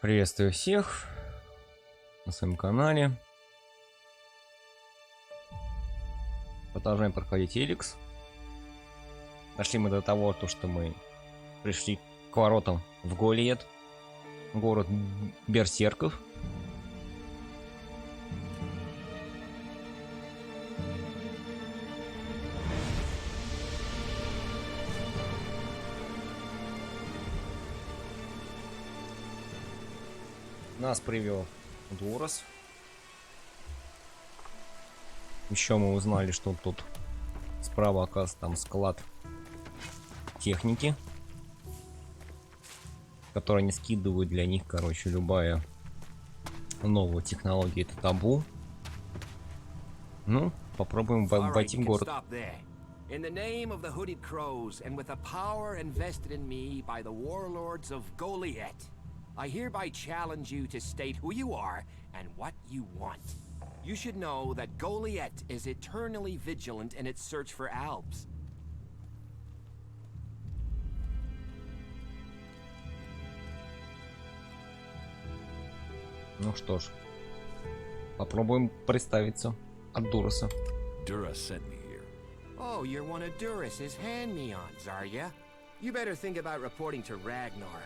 Приветствую всех на своем канале. Продолжаем проходить ELEX. Дошли мы до того, что мы пришли к воротам в Голиет, город Берсерков. Нас привел Дурас. Еще мы узнали, что тут справа, оказывается, там склад техники, который не скидывают для них, короче, любая новая технология, это табу. Ну, попробуем войти в город. In the name of the Hooded Crows and with the power invested in me by the warlords of Goliyet, I hereby challenge you to state who you are and what you want. You should know that Goliyet is eternally vigilant in its search for albs. Ну что ж, попробуем представиться от Дураса. Duras sent me here. Oh, you're one of Duras's hand-me-ons, are ya? You better think about reporting to Ragnar,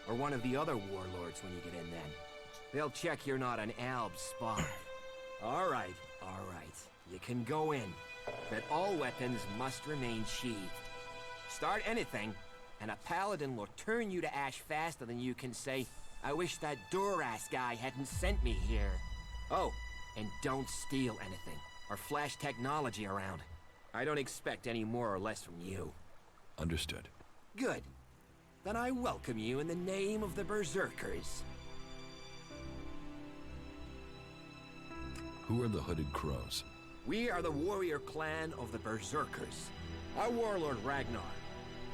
or one of the other warlords when you get in then. They'll check you're not an alb spy. Alright, you can go in, but all weapons must remain sheathed. Start anything, and a paladin will turn you to ash faster than you can say, I wish that Duras guy hadn't sent me here. Oh, and don't steal anything, or flash technology around. I don't expect any more or less from you. Understood. Good. Then I welcome you in the name of the Berserkers. Who are the Hooded Crows? We are the warrior clan of the Berserkers. Our warlord Ragnar,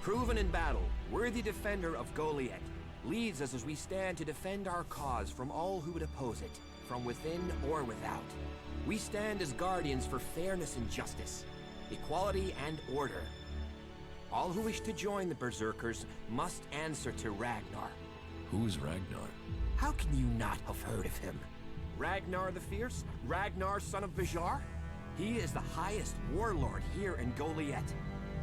proven in battle, worthy defender of Goliyet, leads us as we stand to defend our cause from all who would oppose it, from within or without. We stand as guardians for fairness and justice, equality and order. All who wish to join the Berserkers must answer to Ragnar. Who is Ragnar? How can you not have heard of him? Ragnar the Fierce? Ragnar, son of Bajar? He is the highest warlord here in Goliyet.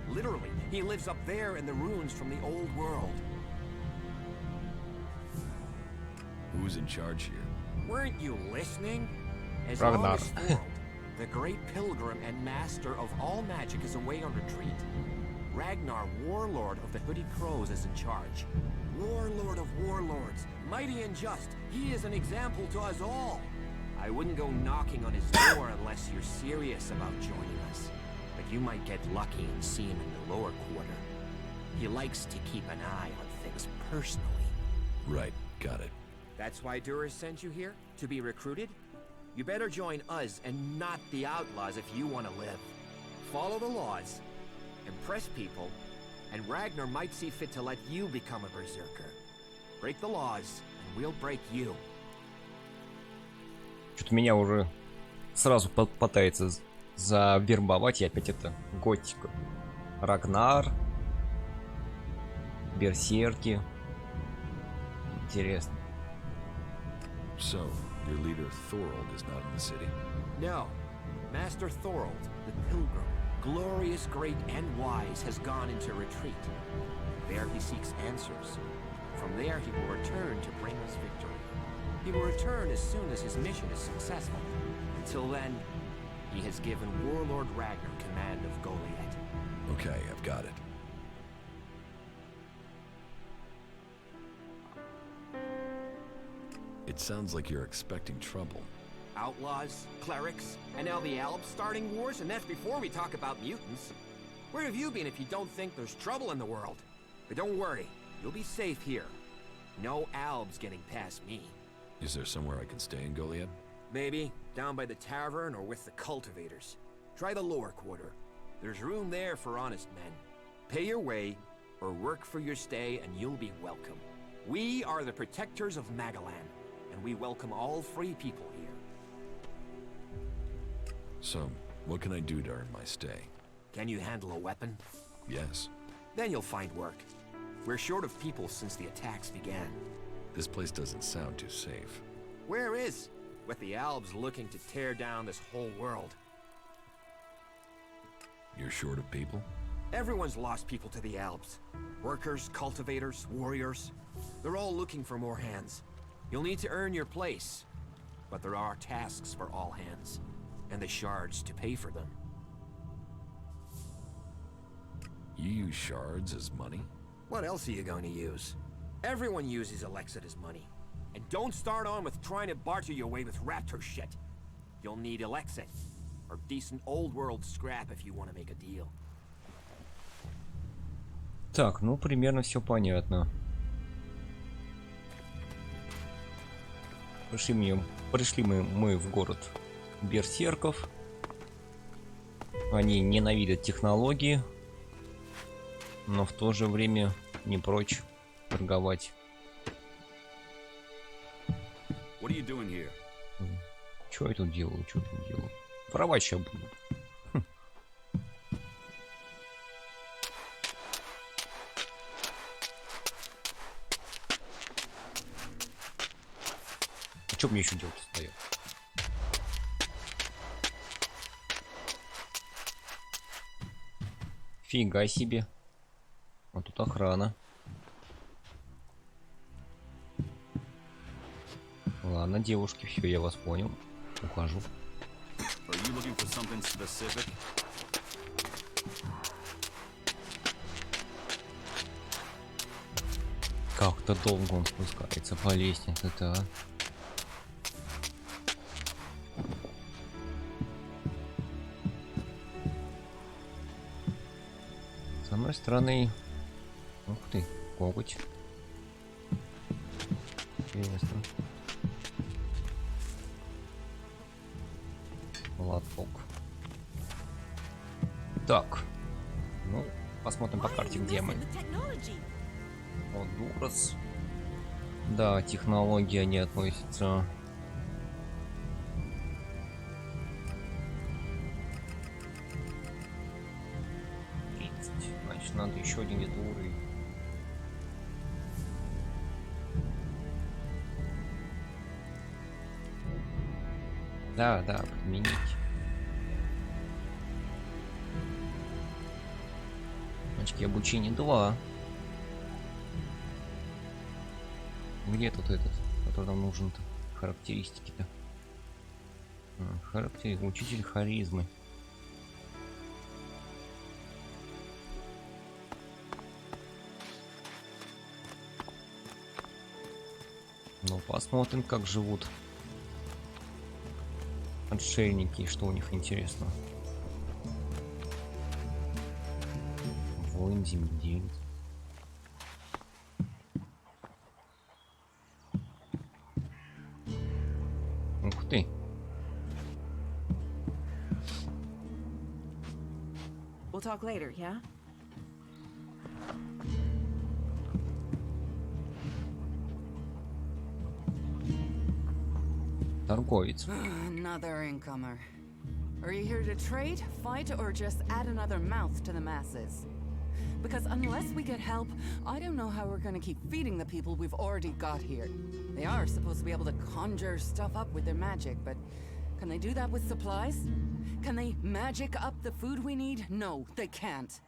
Literally, he lives up there in the ruins from the old world. Who's in charge here? Weren't you listening? As Ragnar. long as Thorigal, the great pilgrim and master of all magic, is away on retreat, Ragnar, warlord of the Hooded Crows, is in charge. Warlord of warlords, mighty and just, he is an example to us all. I wouldn't go knocking on his door unless you're serious about joining us. But you might get lucky and see him in the lower quarter. He likes to keep an eye on things personally. Right, got it. That's why Duras sent you here? To be recruited? You better join us and not the outlaws if you want to live. Follow the laws, impress people, and Ragnar might see fit to let you become a berserker. Break the laws, and we'll break you. Что-то меня уже сразу пытается завербовать, и опять это готика. Рагнар, берсерки. Интересно. So, your leader Thorigal is not in the city? No. Master Thorigal, the pilgrim, glorious, great, and wise, has gone into retreat. There he seeks answers. From there he will return to bring us victory. He will return as soon as his mission is successful. Until then, he has given Warlord Ragnar command of Goliyet. Okay, I've got it. It sounds like you're expecting trouble. Outlaws, clerics, and now the Albs starting wars, and that's before we talk about mutants. Where have you been if you don't think there's trouble in the world? But don't worry, you'll be safe here. No Albs getting past me. Is there somewhere I can stay in Goliyet? Maybe, down by the tavern or with the cultivators. Try the lower quarter. There's room there for honest men. Pay your way, or work for your stay, and you'll be welcome. We are the protectors of Magalan, and we welcome all free people here. So, what can I do to earn my stay? Can you handle a weapon? Yes. Then you'll find work. We're short of people since the attacks began. This place doesn't sound too safe. Where is? With the Albs looking to tear down this whole world. You're short of people? Everyone's lost people to the Albs. Workers, cultivators, warriors. They're all looking for more hands. You'll need to earn your place. But there are tasks for all hands. And the shards to pay for them. You use shards as money? What else are you going to use? Everyone uses ELEX as money. And don't start on with trying to barter your way with raptor shit. You'll need ELEX or decent old world scrap if you want to make a deal. Так, ну примерно все понятно. Пришли мы в город Берсерков. Они ненавидят технологии, но в то же время не прочь торговать. Чё я тут делаю? Воровать сейчас буду. Что мне еще делать стоять? Фига себе. А тут охрана. Ладно, девушки, все, я вас понял. Ухожу. Как-то долго он спускается по лестнице-то, а? С одной стороны... Ух ты, коготь. Интересно. Лоток. Так. Ну, посмотрим по карте, где мы. Вот, Дурас. Да, технологии не относятся. Значит, надо еще один где-то уровень. Да, подменить. Очки обучения 2. Где тут этот, который нам нужен-то? Характеристики-то. Учитель харизмы. Ну, посмотрим, как живут отшельники, что у них интересно. Воин, земледелец. Ух ты. We'll talk later, yeah? Торговец. Another incomer. Are you here to trade, fight, or just add another mouth to the masses? Because unless we get help, I don't know how we're gonna keep feeding the people we've already got here. They are supposed to be able to conjure stuff up with their magic, but can they do that with supplies? Can they magic up the food we need? No, they can't.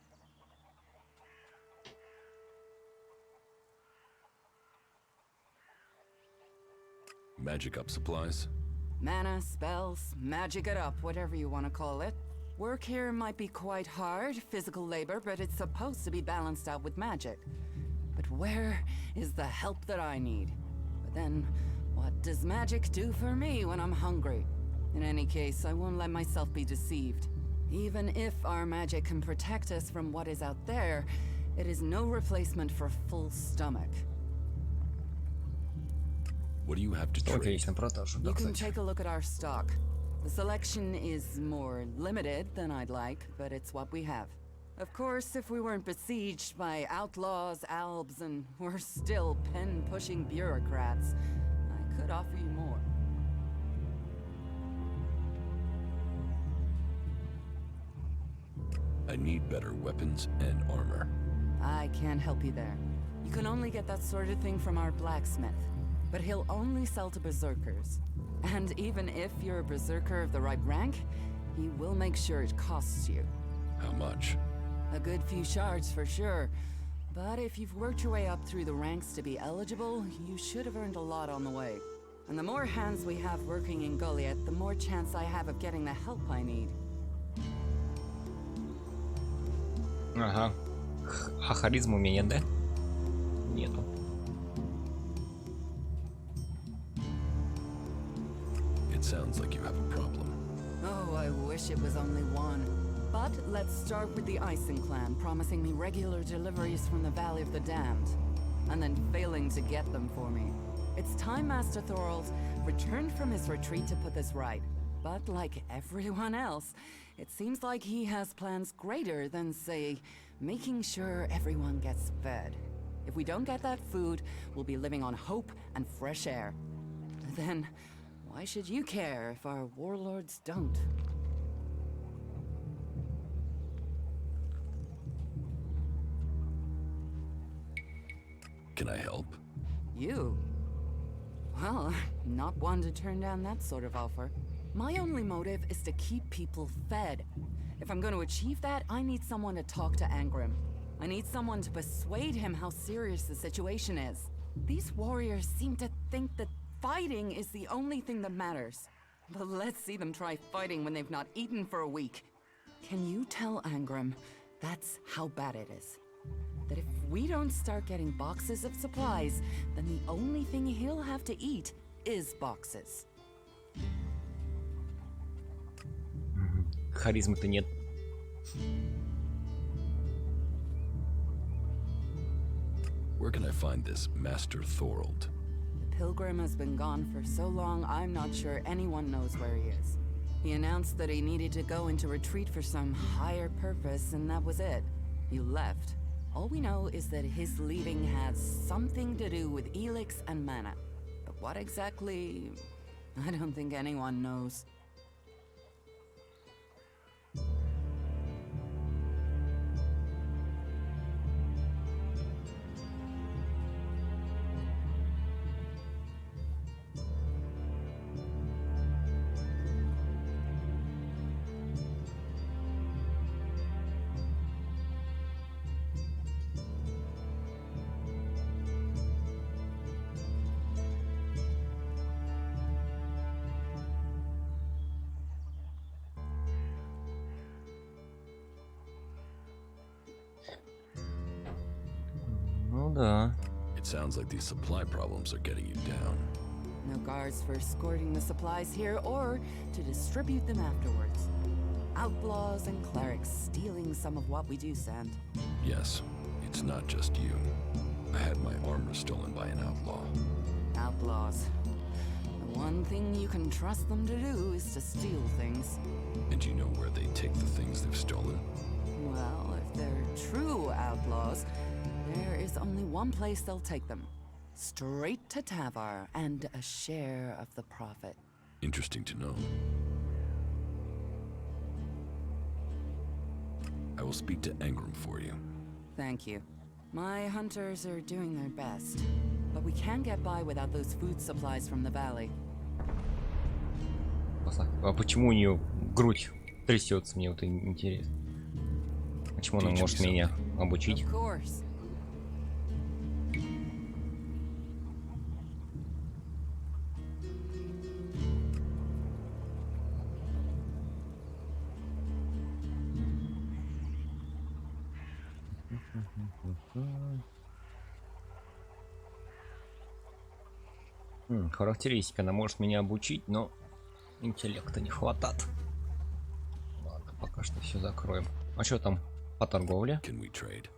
Magic up supplies? Mana, spells, magic it up, whatever you want to call it. Work here might be quite hard, physical labor, but it's supposed to be balanced out with magic. But where is the help that I need? But then, what does magic do for me when I'm hungry? In any case, I won't let myself be deceived. Even if our magic can protect us from what is out there, it is no replacement for a full stomach. What do you have to trade? You can take a look at our stock. The selection is more limited than I'd like, but it's what we have. Of course, if we weren't besieged by outlaws, albs, and we're still pen-pushing bureaucrats, I could offer you more. I need better weapons and armor. I can't help you there. You can only get that sort of thing from our blacksmith, but he'll only sell to berserkers. And even if you're a berserker of the right rank, he will make sure it costs you. How much? A good few shards for sure. But if you've worked your way up through the ranks to be eligible, you should have earned a lot on the way. And the more hands we have working in Golиет, the more chance I have of getting the help I need. Ага. А харизма у меня нет, да? Нету. It sounds like you have a problem. Oh, I wish it was only one. But let's start with the Ison clan, promising me regular deliveries from the Valley of the Damned, and then failing to get them for me. It's time Master Thorigal returned from his retreat to put this right. But like everyone else, it seems like he has plans greater than, say, making sure everyone gets fed. If we don't get that food, we'll be living on hope and fresh air. Then, why should you care if our warlords don't? Can I help? You? Well, I'm not one to turn down that sort of offer. My only motive is to keep people fed. If I'm going to achieve that, I need someone to talk to Angrim. I need someone to persuade him how serious the situation is. These warriors seem to think that fighting is the only thing that matters. But let's see them try fighting when they've not eaten for a week. Can you tell Angrim that's how bad it is? That if we don't start getting boxes of supplies, then the only thing he'll have to eat is boxes. Харизмы-то нет. Where can I find this Master Thorigal? The pilgrim has been gone for so long, I'm not sure anyone knows where he is. He announced that he needed to go into retreat for some higher purpose, and that was it. He left. All we know is that his leaving has something to do with ELEX and mana. But what exactly, I don't think anyone knows. Ну да. It sounds like these supply problems are getting you down. No guards for escorting the supplies here or to distribute them afterwards. Outlaws and clerics stealing some of what we do send. Yes, it's not just you. I had my armor stolen by an outlaw. Outlaws. The one thing you can trust them to do is to steal things. And you know where they take the things they've stolen? Well, if they're true outlaws, there is only one place they'll take them. Straight to Tavar and a share of the profit. Interesting to know. I will speak to Angrim for you. Thank you. My hunters are doing their best, but we can't get by without those food supplies from the valley. А почему у нее грудь трясется, мне вот интересно. Почему она может меня обучить? Of course. Характеристика, она может меня обучить, но интеллекта не хватает. Ладно, пока что все закроем. А что там по торговле? Can we trade?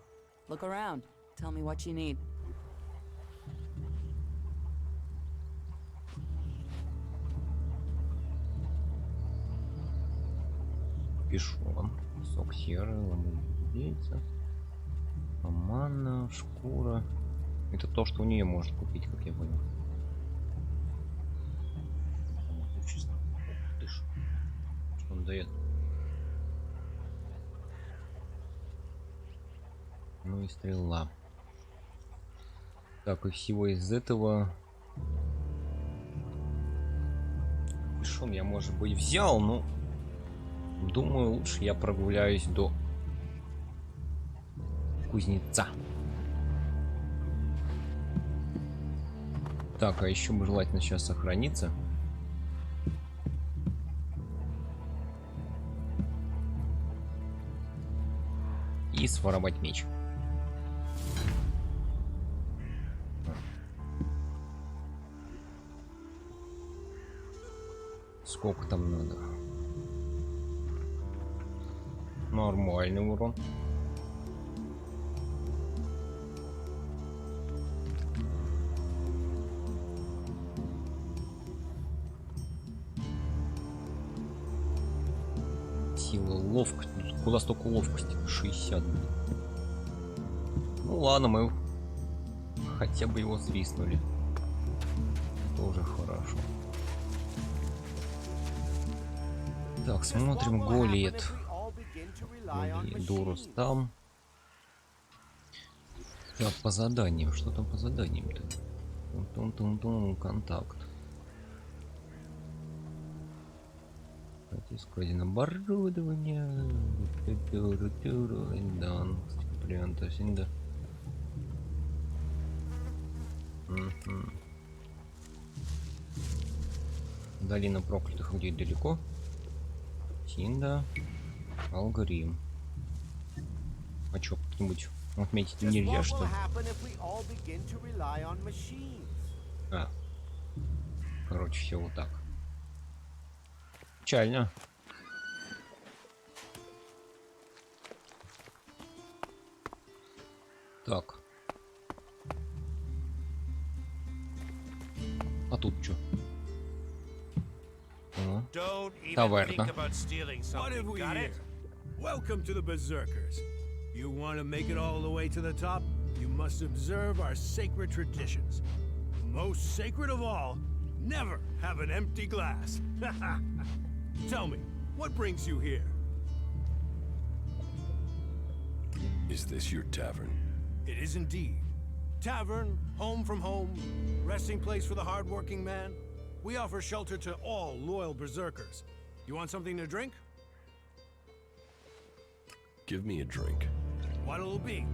Look around. Tell me what you need. Пишу вам. Сок серый, ламбейца, мана, шкура. Это то, что у нее может купить, как я понял. Что он дает? Ну и стрела. Так, и всего из этого... Пешом я, может быть, взял, но... Думаю, лучше я прогуляюсь до... кузнеца. Так, а еще бы желательно сейчас сохраниться. И своровать меч. Сколько там надо? Нормальный урон. Сила, ловкость. Куда столько ловкости? 60. Ну ладно, мы хотя бы его свистнули. Тоже хорошо. Так, смотрим Голиет.Дурас там. Так, по заданиям. Что там по заданиям-то? Контакт. Скрадено оборудование. Долина проклятых людей далеко. Синда. Алгоритм. А чё, как-нибудь отметить нельзя, что ли? А. Короче, все вот так. Печально. Так. А тут что? Таверна. What have we here? Welcome to the Berserkers. You want to make it all the way to the top? You must observe our sacred traditions. Most sacred of all, never have an empty glass. Tell me, what brings you here? Is this your tavern? It is indeed. Tavern, home from home, resting place for the hard-working man. We offer shelter to all loyal berserkers. You want something to drink? Give me a drink. What'll it be?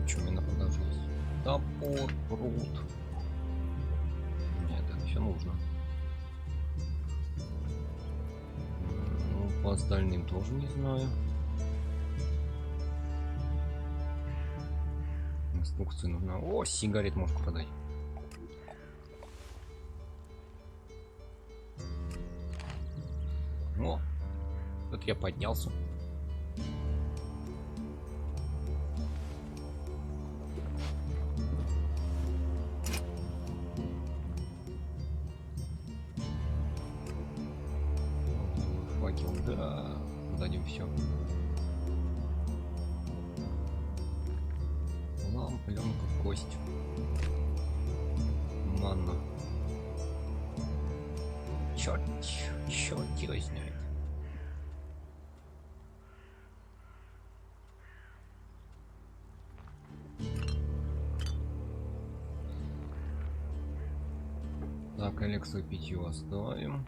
Что мне на продажу есть? Топор, пруд. Нет, это все нужно. Ну, по остальным тоже не знаю. Инструкция нужна. О, сигарет можно продать. О, тут я поднялся. Факел, да, дадим все. Пленка, кость, манна. Черт его знает. Так, Алексу питью оставим.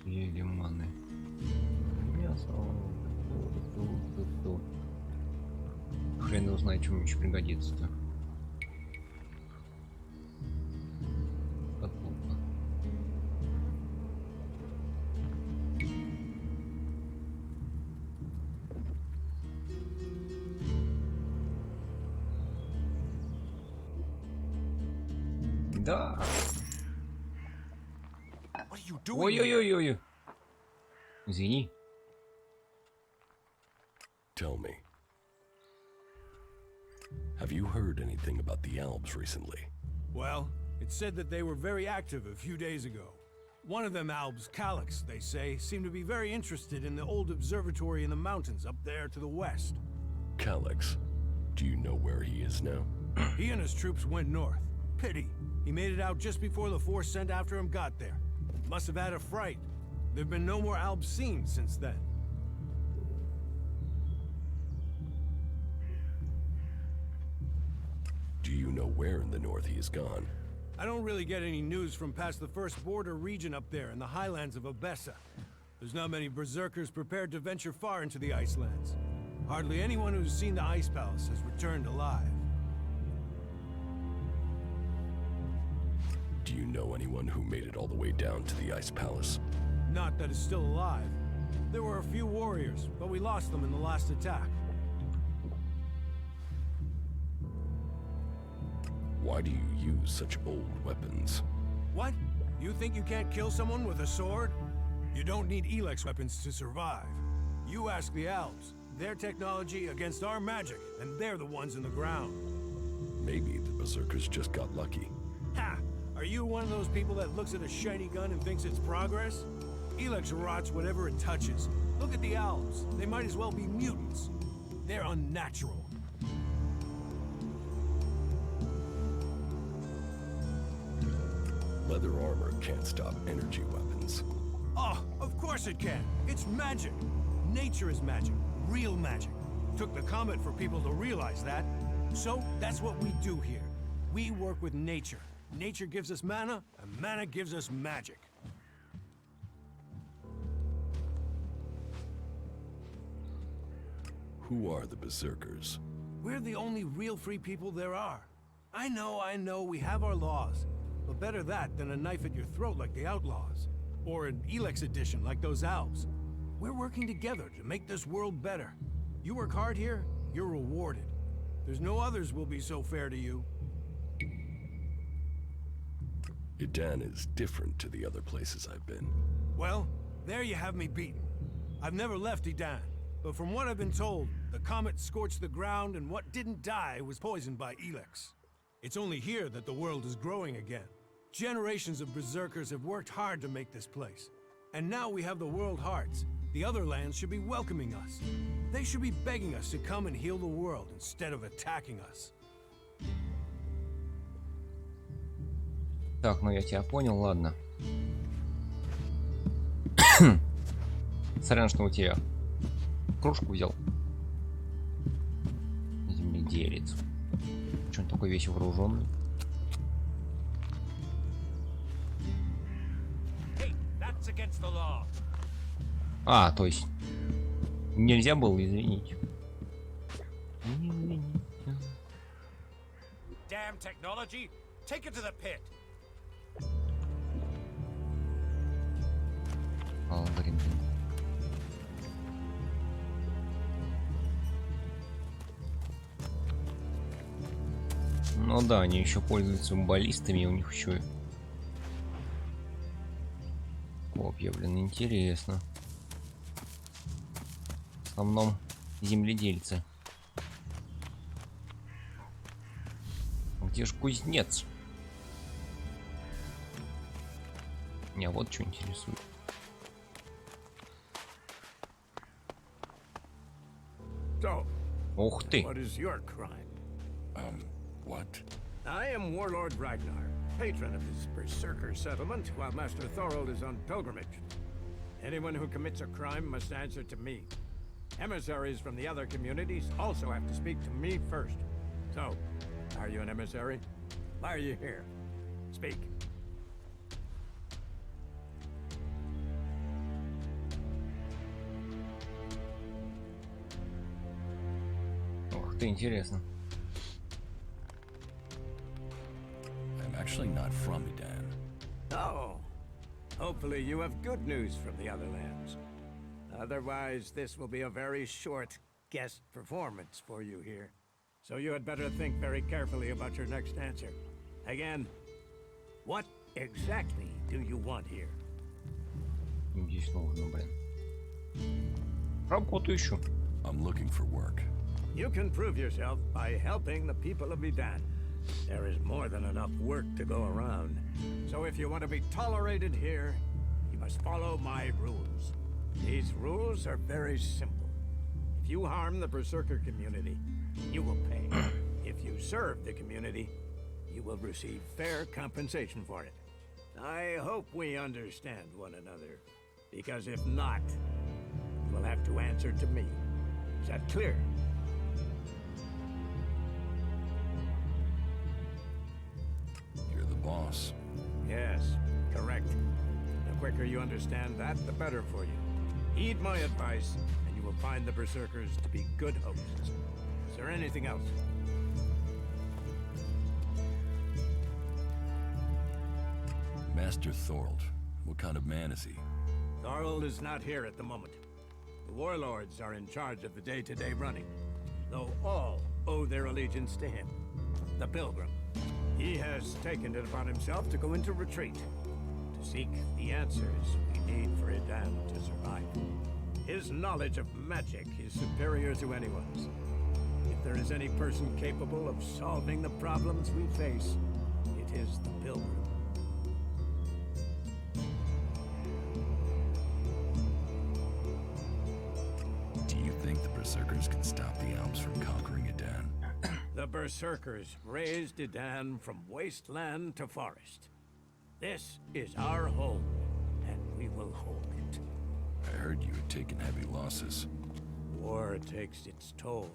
Или маны. Мясо. Хрен его знает, что мне еще пригодится-то. Подполка. Да. Ой-ой-ой-ой. Извини. Tell me. Have you heard anything about the Alps recently? Well, it's said that they were very active a few days ago. One of them Albs, Calyx, they say, seemed to be very interested in the old observatory in the mountains up there to the west. Calyx. Do you know where he is now? He and his troops went north. Pity. He made it out just before the force sent after him got there. Must have had a fright. There've been no more Albs seen since then. Do you know where in the north he is gone? I don't really get any news from past the first border region up there in the highlands of Obessa. There's not many berserkers prepared to venture far into the Icelands. Hardly anyone who's seen the Ice Palace has returned alive. Do you know anyone who made it all the way down to the Ice Palace? Not that is still alive. There were a few warriors, but we lost them in the last attack. Why do you use such old weapons? What? You think you can't kill someone with a sword? You don't need ELEX weapons to survive. You ask the Alps. Their technology against our magic, and they're the ones in the ground. Maybe the berserkers just got lucky. Ha! Are you one of those people that looks at a shiny gun and thinks it's progress? ELEX rots whatever it touches. Look at the Alps. They might as well be mutants. They're unnatural. Leather armor can't stop energy weapons. Oh, of course it can. It's magic. Nature is magic. Real magic. Took the comet for people to realize that. So, that's what we do here. We work with nature. Nature gives us mana, and mana gives us magic. Who are the berserkers? We're the only real free people there are. I know, we have our laws. But better that than a knife at your throat like the outlaws. Or an ELEX edition like those Alps. We're working together to make this world better. You work hard here, you're rewarded. There's no others will be so fair to you. Idan is different to the other places I've been. Well, there you have me beaten. I've never left Idan, but from what I've been told, the comet scorched the ground and what didn't die was poisoned by ELEX. It's only here that the world is growing again. Generations of berserkers have worked hard to make this place. And now we have the world hearts. The other lands should be welcoming us. They should be begging us to come and heal the world instead of attacking us. Так, ну я тебя понял, ладно. Сорян, что у тебя кружку взял. Земледелец. Че он такой весь вооруженный? А, то есть нельзя было, извините. Damn technology! Take it to the pit. Алгоритм. Ну да, они еще пользуются баллистами, у них еще копья, блин, интересно. В основном земледельцы. Где ж кузнец? Меня вот что интересует. So, Ух ты! what is your crime? What? I am Warlord Ragnar, patron of this Berserker settlement, while Master Thorigal is on pilgrimage. Anyone who commits a crime must answer to me. Emissaries from the other communities also have to speak to me first. So, are you an emissary? Why are you here? Speak. Ух ты, интересно. I'm actually not from Idan. Oh, hopefully you have good news from the other lands. Otherwise, this will be a very short guest performance for you here. So you had better think very carefully about your next answer. Again, what exactly do you want here? Здесь нужно, блин. Работу ищу. I'm looking for work. You can prove yourself by helping the people of Idan. There is more than enough work to go around. So if you want to be tolerated here, you must follow my rules. These rules are very simple. If you harm the Berserker community, you will pay. If you serve the community, you will receive fair compensation for it. I hope we understand one another, because if not, you'll have to answer to me. Is that clear? You're the boss. Yes, correct. The quicker you understand that, the better for you. Heed my advice, and you will find the Berserkers to be good hosts. Is there anything else? Master Thorold. What kind of man is he? Thorold is not here at the moment. The warlords are in charge of the day-to-day running, though all owe their allegiance to him, the Pilgrim. He has taken it upon himself to go into retreat, to seek the answers we need for Edan to survive. His knowledge of magic is superior to anyone's. If there is any person capable of solving the problems we face, it is the Pilgrim. Do you think the Berserkers can stop the Alps from conquering Edan? The Berserkers raised Edan from wasteland to forest. This is our home, and we will hold it. I heard you had taken heavy losses. War takes its toll.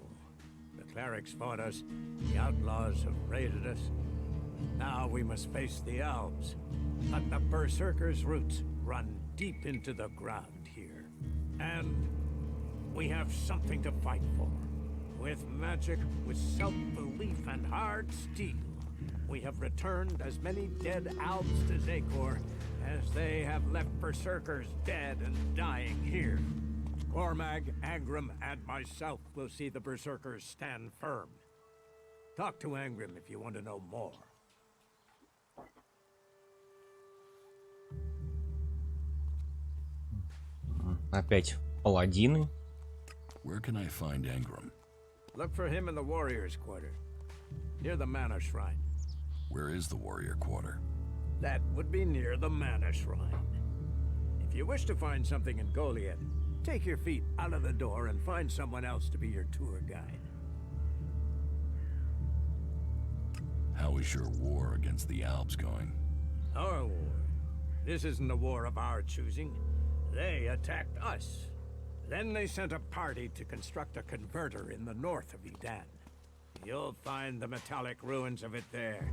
The clerics fought us, the outlaws have raided us. Now we must face the elves. But the Berserkers' roots run deep into the ground here. And we have something to fight for. With magic, with self-belief and hard steel, we have returned as many dead elves to Zakor as they have left Berserkers dead and dying here. Cormag, Angrim, and myself will see the Berserkers stand firm. Talk to Angrim if you want to know more. Опять паладины. Where can I find Angrim? Look for him in the Warriors' Quarter, near the Mana Shrine. Where is the warrior quarter? That would be near the Mana Shrine. If you wish to find something in Golиет, take your feet out of the door and find someone else to be your tour guide. How is your war against the Alps going? Our war. This isn't a war of our choosing. They attacked us. Then they sent a party to construct a converter in the north of Edan. You'll find the metallic ruins of it there.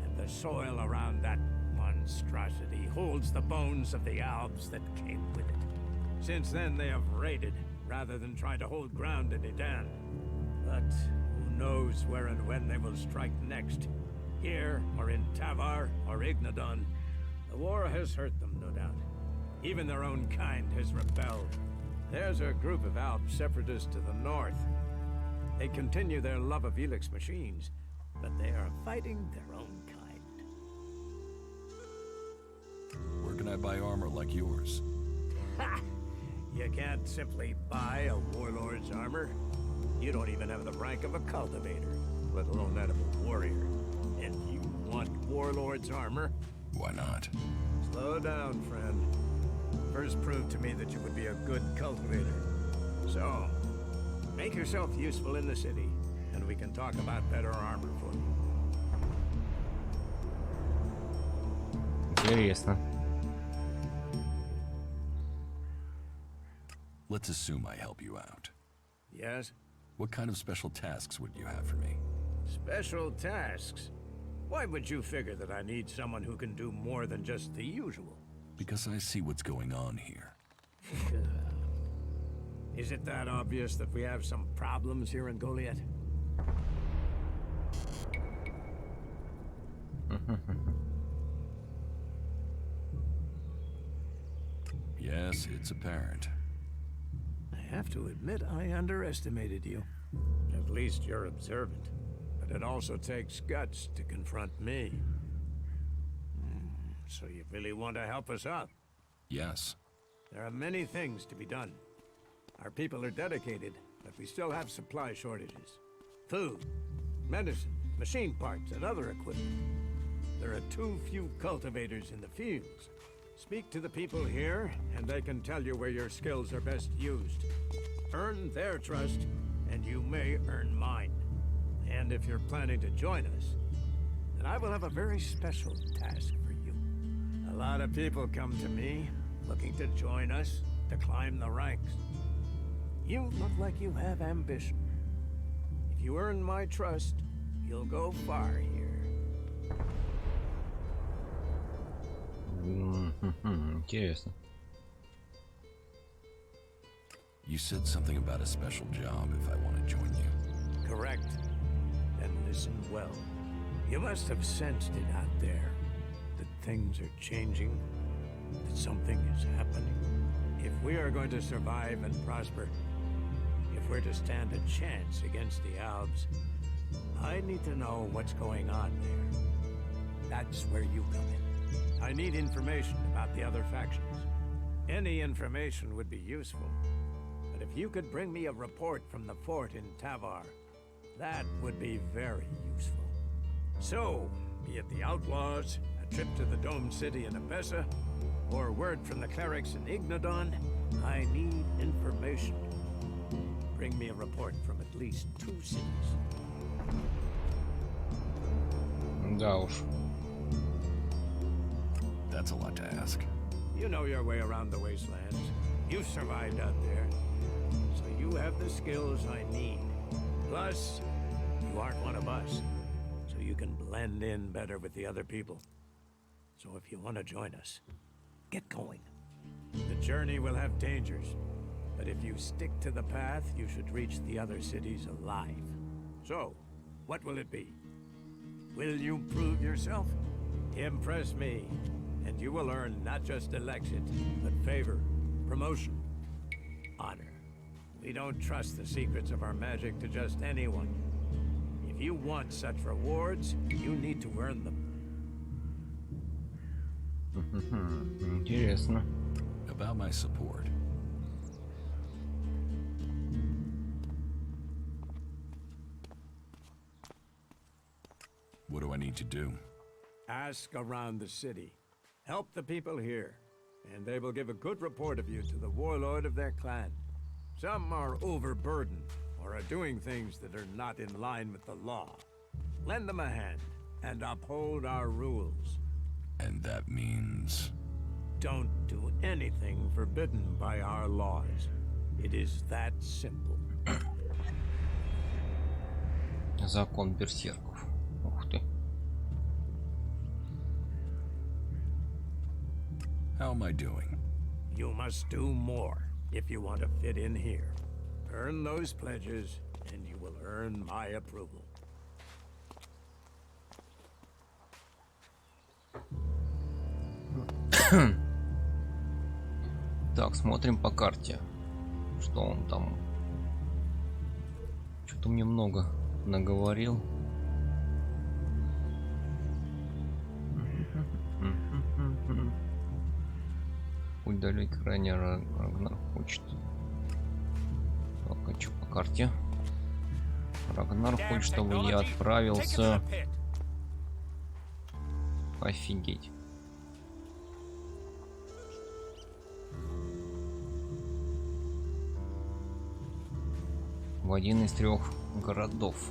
And the soil around that monstrosity holds the bones of the Alps that came with it. Since then, they have raided, rather than try to hold ground in Edan. But who knows where and when they will strike next? Here, or in Tavar, or Ignadon. The war has hurt them, no doubt. Even their own kind has rebelled. There's a group of Alp separatists to the north. They continue their love of ELEX machines, but they are fighting their own kind. Where can I buy armor like yours? Ha! You can't simply buy a warlord's armor. You don't even have the rank of a cultivator, let alone that of a warrior. And you want warlord's armor? Why not? Slow down, friend. First prove to me that you would be a good cultivator. So, make yourself useful in the city, and we can talk about better armor for you. Интересно. Let's assume I help you out. Yes? What kind of special tasks would you have for me? Special tasks? Why would you figure that I need someone who can do more than just the usual? Because I see what's going on here. Is it that obvious that we have some problems here in Golиет? Yes, it's apparent. I have to admit I underestimated you. At least you're observant. But it also takes guts to confront me. So you really want to help us out? Yes. There are many things to be done. Our people are dedicated, but we still have supply shortages. Food, medicine, machine parts, and other equipment. There are too few cultivators in the fields. Speak to the people here, and they can tell you where your skills are best used. Earn their trust, and you may earn mine. And if you're planning to join us, then I will have a very special task for you. A lot of people come to me, looking to join us, to climb the ranks. You look like you have ambition. If you earn my trust, you'll go far here. Интересно. You said something about a special job if I want to join you. Correct. Then listen well. You must have sensed it out there. That things are changing. That something is happening. If we are going to survive and prosper, if we're to stand a chance against the Alps, I need to know what's going on there. That's where you come in. I need information about the other factions. Any information would be useful. But if you could bring me a report from the fort in Tavar, that would be very useful. So, be it the outlaws, a trip to the domed city in Abessa, or word from the clerics in Ignodon, I need information. Bring me a report from at least 2 cities. Да уж. That's a lot to ask. You know your way around the wastelands. You've survived out there. So you have the skills I need. Plus, you aren't one of us. So you can blend in better with the other people. So if you want to join us, get going. The journey will have dangers. But if you stick to the path, you should reach the other cities alive. So, what will it be? Will you prove yourself? Impress me, and you will earn not just election, but favor, promotion, honor. We don't trust the secrets of our magic to just anyone. If you want such rewards, you need to earn them. Интересно. About my support. What do I need to do? Ask around the city. Help the people here, and they will give a good report of you to the warlord of their clan. Some are overburdened, or are doing things that are not in line with the law. Lend them a hand, and uphold our rules. And that means... Don't do anything forbidden by our laws. It is that simple. Закон берсерков. Ух ты. How am I doing? You must do more if you want to fit in here. Earn those pledges, and you will earn my approval. Так, смотрим по карте. Что он там? Что-то мне много наговорил. Путь далек ранее Рагнар хочет. Так, а что по карте? Рагнар хочет, чтобы я отправился. Офигеть. В один из 3 городов.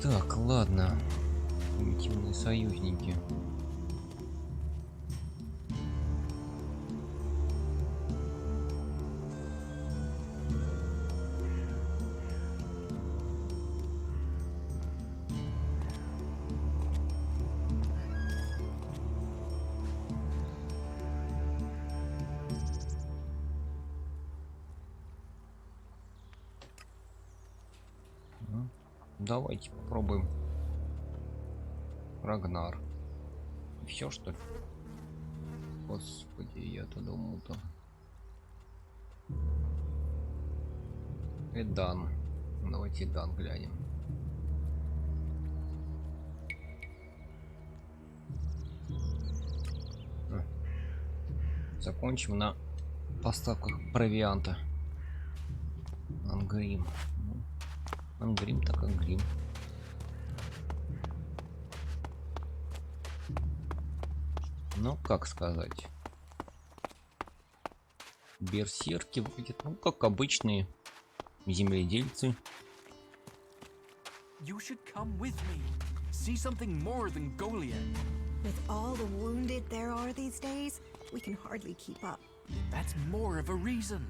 Так, ладно. Интимные союзники. Давайте попробуем. Рагнар. Все, что ли? Господи, я-то думал-то. И Дан. Давайте Дан глянем. Закончим на поставках провианта. Ангрим. Ангрим так ангрим. Ну, как сказать. Берсерки выглядят, ну, как обычные земледельцы. You should come with me. See something more than Golиет. With all the wounded there are these days, we can hardly keep up. That's more of a reason.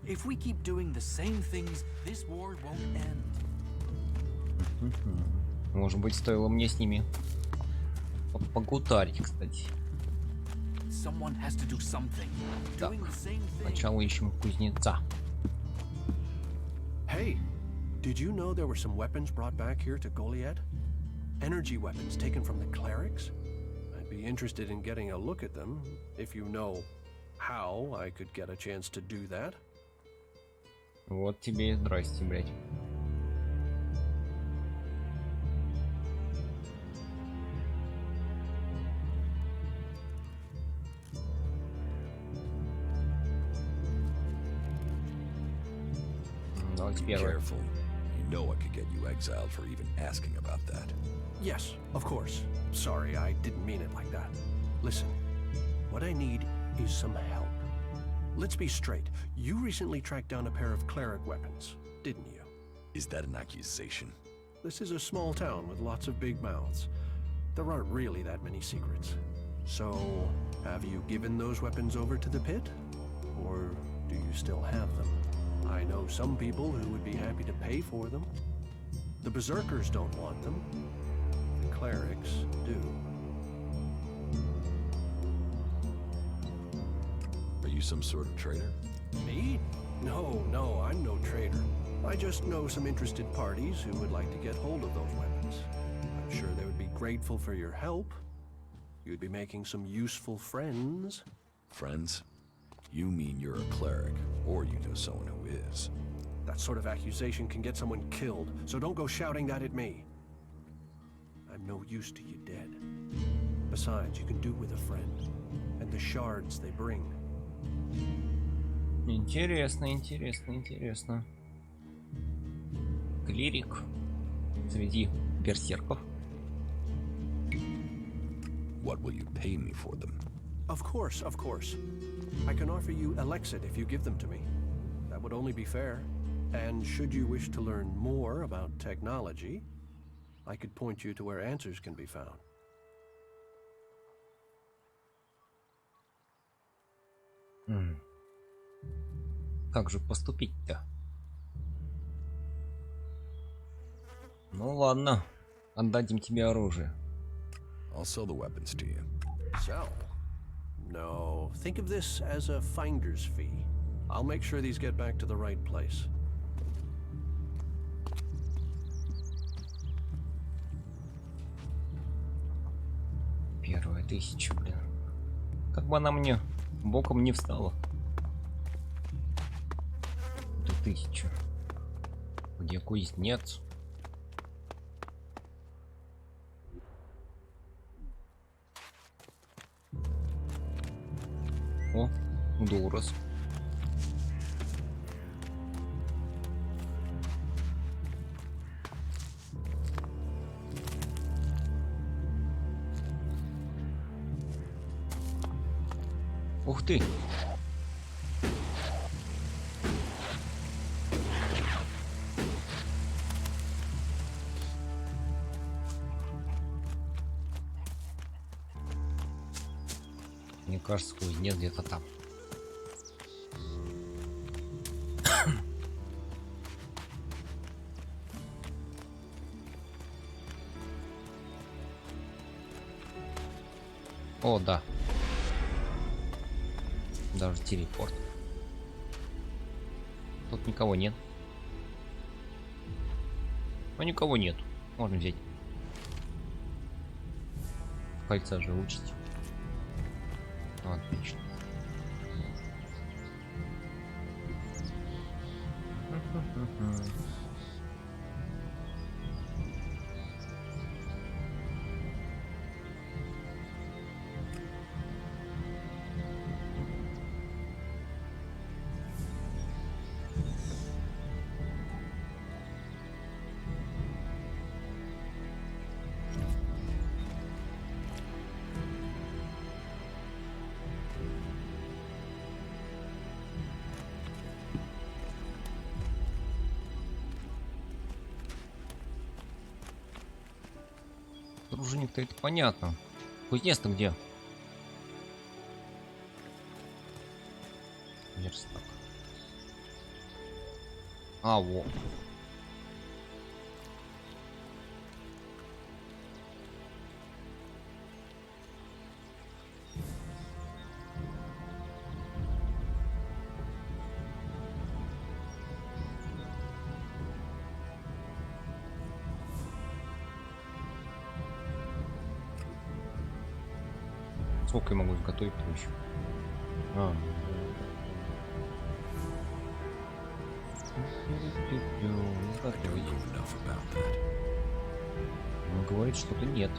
If we keep doing the same things, this war won't end. Может быть, стоило мне с ними погутарить, кстати. Someone has to do something. Так, Doing the same thing. сначала ищем кузнеца. Hey, did you know there were some weapons brought back here to Golиет? Energy weapons taken from the clerics? I'd be interested in getting a look at them, if you know how I could get a chance to do that. Вот тебе и здрасте, блядь. Давайте первый. Careful. You know I could get you exiled for even asking about that. Yes, of course. Sorry, I didn't mean it like that. Listen, what I need is some help. Let's be straight. You recently tracked down a pair of cleric weapons, didn't you? Is that an accusation? This is a small town with lots of big mouths. There aren't really that many secrets. So, have you given those weapons over to the pit? Or do you still have them? I know some people who would be happy to pay for them. The berserkers don't want them. The clerics do. Are you some sort of traitor? Me? No, I'm no traitor. I just know some interested parties who would like to get hold of those weapons. I'm sure they would be grateful for your help. You'd be making some useful friends. Friends? You mean you're a cleric, or you know someone who is. That sort of accusation can get someone killed, so don't go shouting that at me. I'm no use to you dead. Besides, you can do with a friend, and the shards they bring. Интересно, интересно, интересно. Клирик среди берсерков. What will you pay me for them? Of course, of course. I can offer you ELEX if you give them to me. That would only be fair. And should you wish to learn more about technology, I could point you to where answers can be found. Как же поступить-то? Ну ладно, отдадим тебе оружие. I'll sell the weapons to you. Sell? No, think of this as a finder's fee. I'll make sure these get back to the right place. Первая 1000, блин. Как бы она мне боком не встала. 1000. Где кузнец? О, Дурас. Ух ты! Мне кажется, кузнец где-то там. О, да. Даже телепорт. Тут никого нет. А никого нет. Можно взять. Кольца же учить. Отлично. Дружинник-то это понятно. Кузнец-то где? Верстак. А, во. Сколько я могу изготовить еще? А. Он говорит, что-то нет.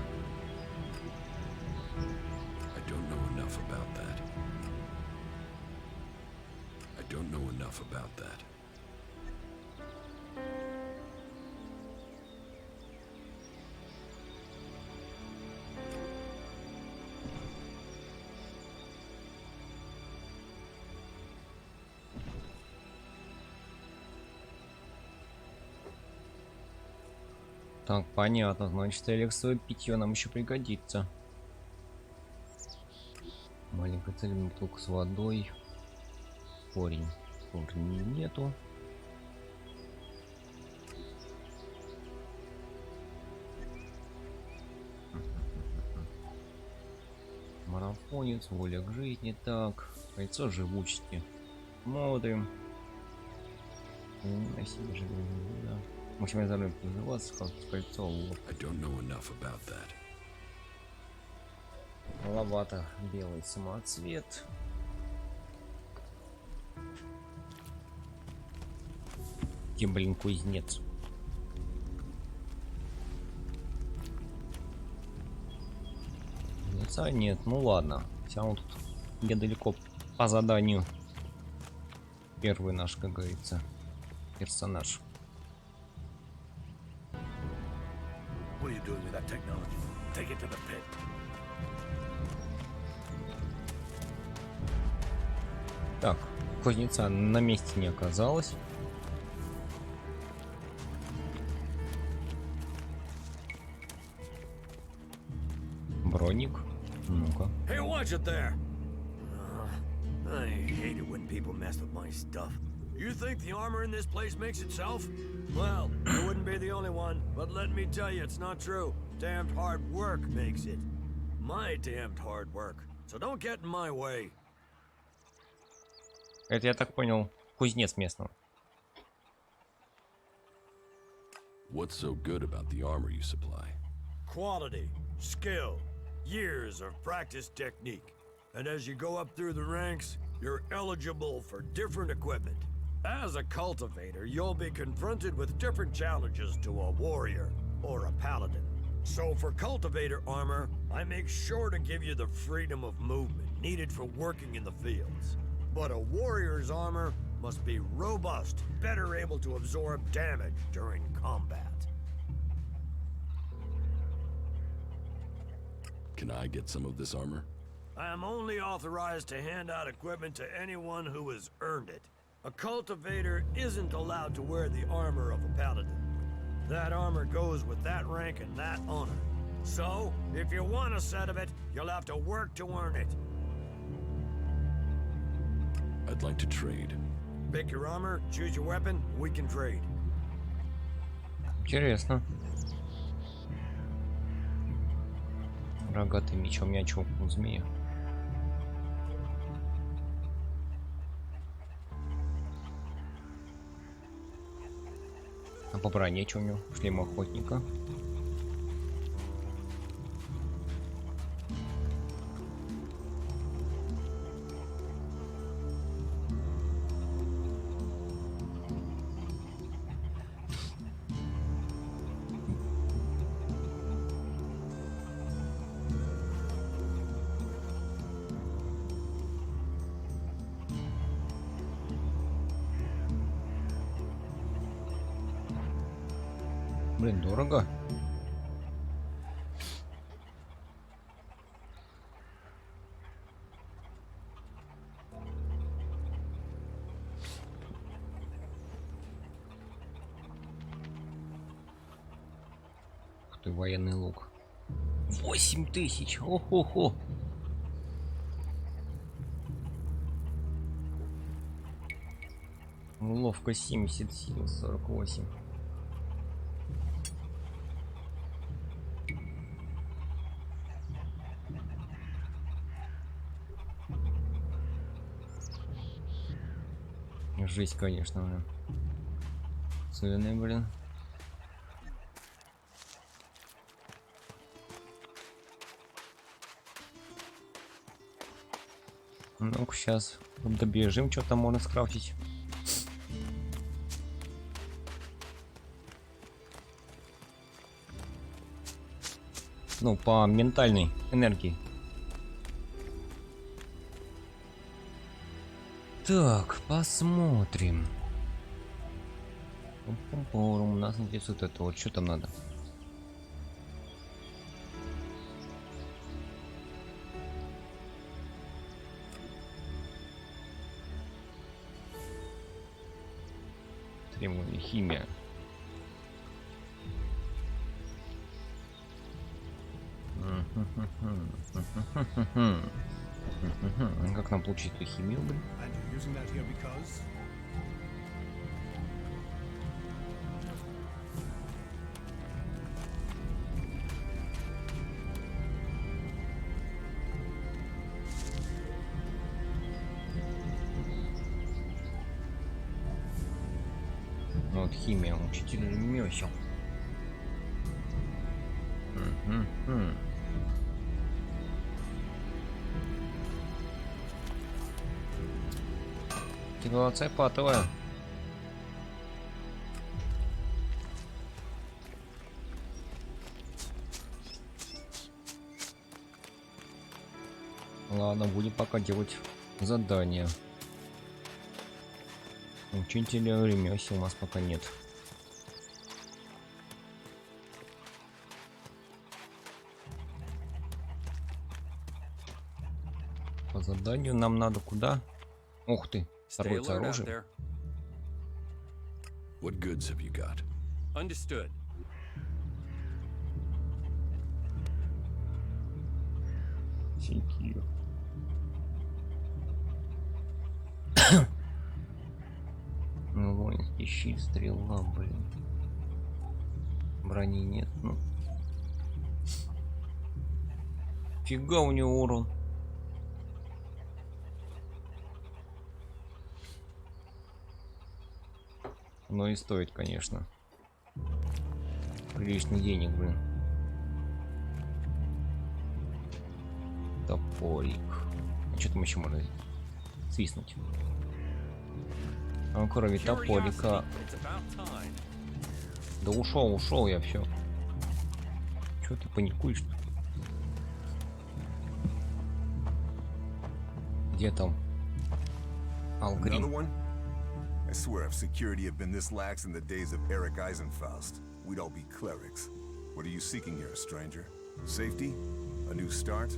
Так, понятно, значит, элексовое питье нам еще пригодится. Маленькая цель, бутылка с водой. Корень. Корня нету. Марафонец, воля к жизни. Так, кольцо живучести. Смотрим. Носить же, да. В общем, я забыл называться, как кольцо. Маловато белый самоцвет. Где, блин, кузнец? Кузнеца нет, ну ладно. Все равно тут недалеко по заданию. Первый наш, как говорится, персонаж. What are you doing with that technology? Take it to the pit. Так, кузнеца на месте не оказалось. Броник. Ну-ка. Hey, watch it there! I hate it when people mess with my stuff. You think the armor in this place makes itself? Well, you wouldn't be the only one, but let me tell you, it's not true. Damned hard work makes it. My damned hard work. So don't get in my way. Это, я так понял, кузнец местного. What's so good about the armor you supply? Quality, skill, years of practice technique. And as you go up through the ranks, you're eligible for different equipment. As a cultivator, you'll be confronted with different challenges to a warrior or a paladin. So for cultivator armor, I make sure to give you the freedom of movement needed for working in the fields. But a warrior's armor must be robust, better able to absorb damage during combat. Can I get some of this armor? I am only authorized to hand out equipment to anyone who has earned it. A cultivator isn't allowed to wear the armor of a paladin. That armor goes with that rank and that honor. So, if you want a set of it, you'll have to work to earn it. I'd like to trade. Pick your armor, choose your weapon, we can trade. Интересно. Рогатый меч, у меня чего, у змея? А по броне что у него? Шлем охотника. Блин, дорого. Ух ты, военный лук. 8000. О-хо-хо. Ловко 70 сил, 48. Жесть, конечно, блин. Цены, блин. Ну-ка, сейчас добежим, что там можно скрафтить. Ну, по ментальной энергии. Так, посмотрим. У нас интересует это вот, что там надо? Требования химия. Как нам получить эту химию, блин? Ну вот химия, учитель ремесел. Ситуация патовая. Ладно, будем пока делать задание. Учителя ремесел у нас пока нет. По заданию нам надо куда? Ух ты, строится оружие. What goods have you got? Understood. Секир. Ну, воинский щит, стрела, блин. Брони нет, ну. Фига у него урон. Но и стоит, конечно. Приличный денег, блин. Топорик. А что там еще можно свистнуть? А кроме топорика. Да ушел я, все. Чё ты паникуешь-то? Где там? Алгрим. I swear if security had been this lax in the days of Eric Eisenfaust, we'd all be clerics. What are you seeking here, stranger? Safety? A new start?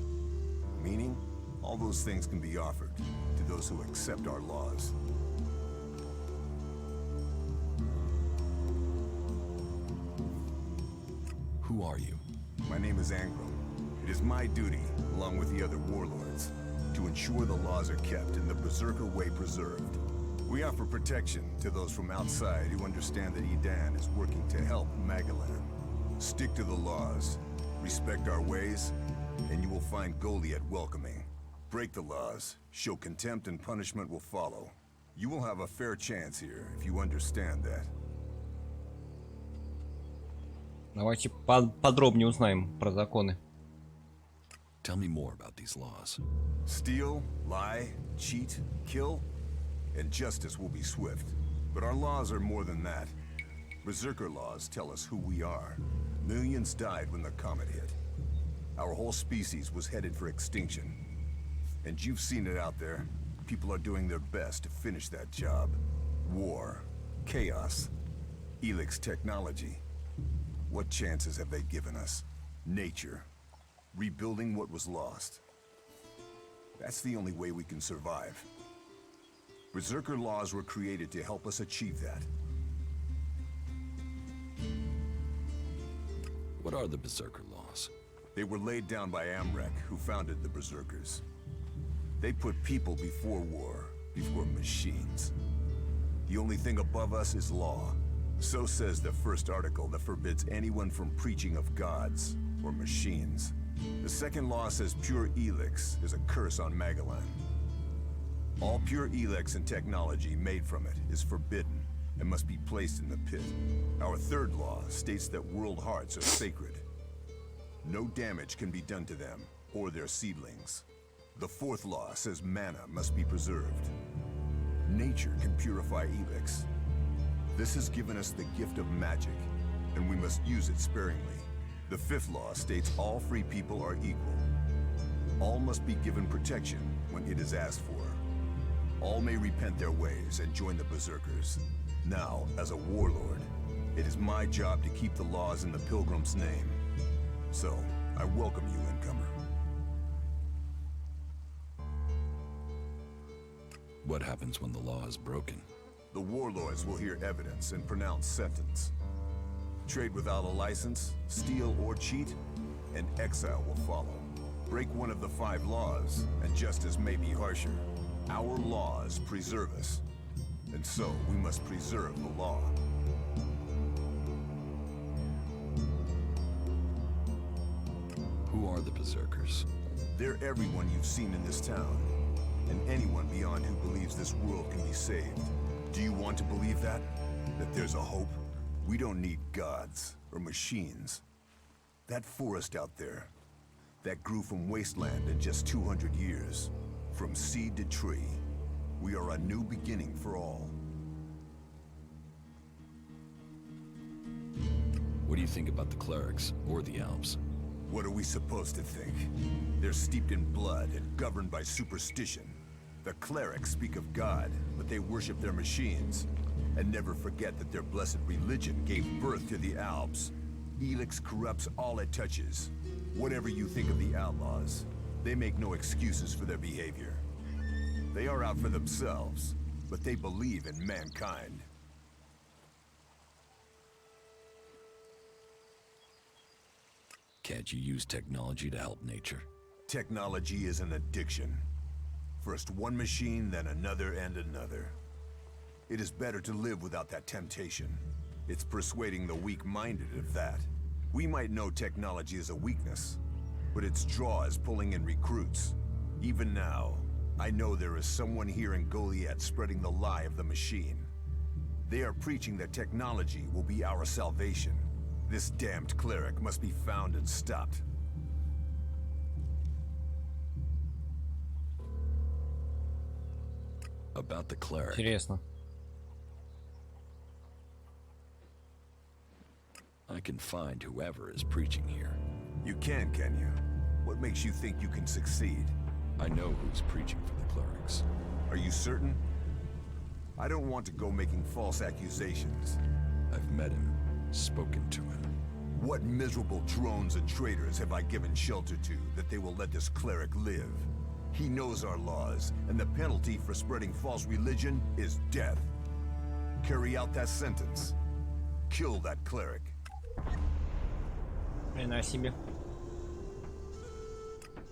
Meaning? All those things can be offered to those who accept our laws. Who are you? My name is Angro. It is my duty, along with the other warlords, to ensure the laws are kept and the Berserker way preserved. We offer protection to those from outside who understand that Edan is working to help Magalan. Stick to the laws, respect our ways, and you will find Golиет welcoming. Break the laws, show contempt, and punishment will follow. You will have a fair chance here if you understand that. Давайте подробнее узнаем про законы. Tell me more about these laws. Steal, lie, cheat, kill, and justice will be swift. But our laws are more than that. Berserker laws tell us who we are. Millions died when the comet hit. Our whole species was headed for extinction. And you've seen it out there. People are doing their best to finish that job. War, chaos, ELEX technology. What chances have they given us? Nature. Rebuilding what was lost. That's the only way we can survive. Berserker laws were created to help us achieve that. What are the Berserker laws? They were laid down by Amrek, who founded the Berserkers. They put people before war, before machines. The only thing above us is law. So says the first article that forbids anyone from preaching of gods or machines. The second law says pure ELEX is a curse on Magalan. All pure ELEX and technology made from it is forbidden and must be placed in the pit. Our third law states that world hearts are sacred. No damage can be done to them or their seedlings. The fourth law says mana must be preserved. Nature can purify ELEX. This has given us the gift of magic, and we must use it sparingly. The fifth law states all free people are equal. All must be given protection when it is asked for. All may repent their ways and join the Berserkers. Now, as a warlord, it is my job to keep the laws in the Pilgrim's name. So, I welcome you, incomer. What happens when the law is broken? The warlords will hear evidence and pronounce sentence. Trade without a license, steal or cheat, and exile will follow. Break one of the 5 laws, and justice may be harsher. Our laws preserve us, and so we must preserve the law. Who are the Berserkers? They're everyone you've seen in this town, and anyone beyond who believes this world can be saved. Do you want to believe that? That there's a hope? We don't need gods or machines. That forest out there, that grew from wasteland in just 200 years, from seed to tree, we are a new beginning for all. What do you think about the clerics or the elves? What are we supposed to think? They're steeped in blood and governed by superstition. The clerics speak of God, but they worship their machines. And never forget that their blessed religion gave birth to the Alps. ELEX corrupts all it touches. Whatever you think of the outlaws, they make no excuses for their behavior. They are out for themselves, but they believe in mankind. Can't you use technology to help nature? Technology is an addiction. First one machine, then another and another. It is better to live without that temptation. It's persuading the weak-minded of that. We might know technology is a weakness, but its draw is pulling in recruits. Even now, I know there is someone here in Golиет spreading the lie of the machine. They are preaching that technology will be our salvation. This damned cleric must be found and stopped. About the cleric. Интересно. I can find whoever is preaching here. You can you? What makes you think you can succeed? I know who's preaching for the clerics. Are you certain? I don't want to go making false accusations. I've met him, spoken to him. What miserable drones and traitors have I given shelter to that they will let this cleric live? He knows our laws, and the penalty for spreading false religion is death. Carry out that sentence. Kill that cleric. Хрена себе.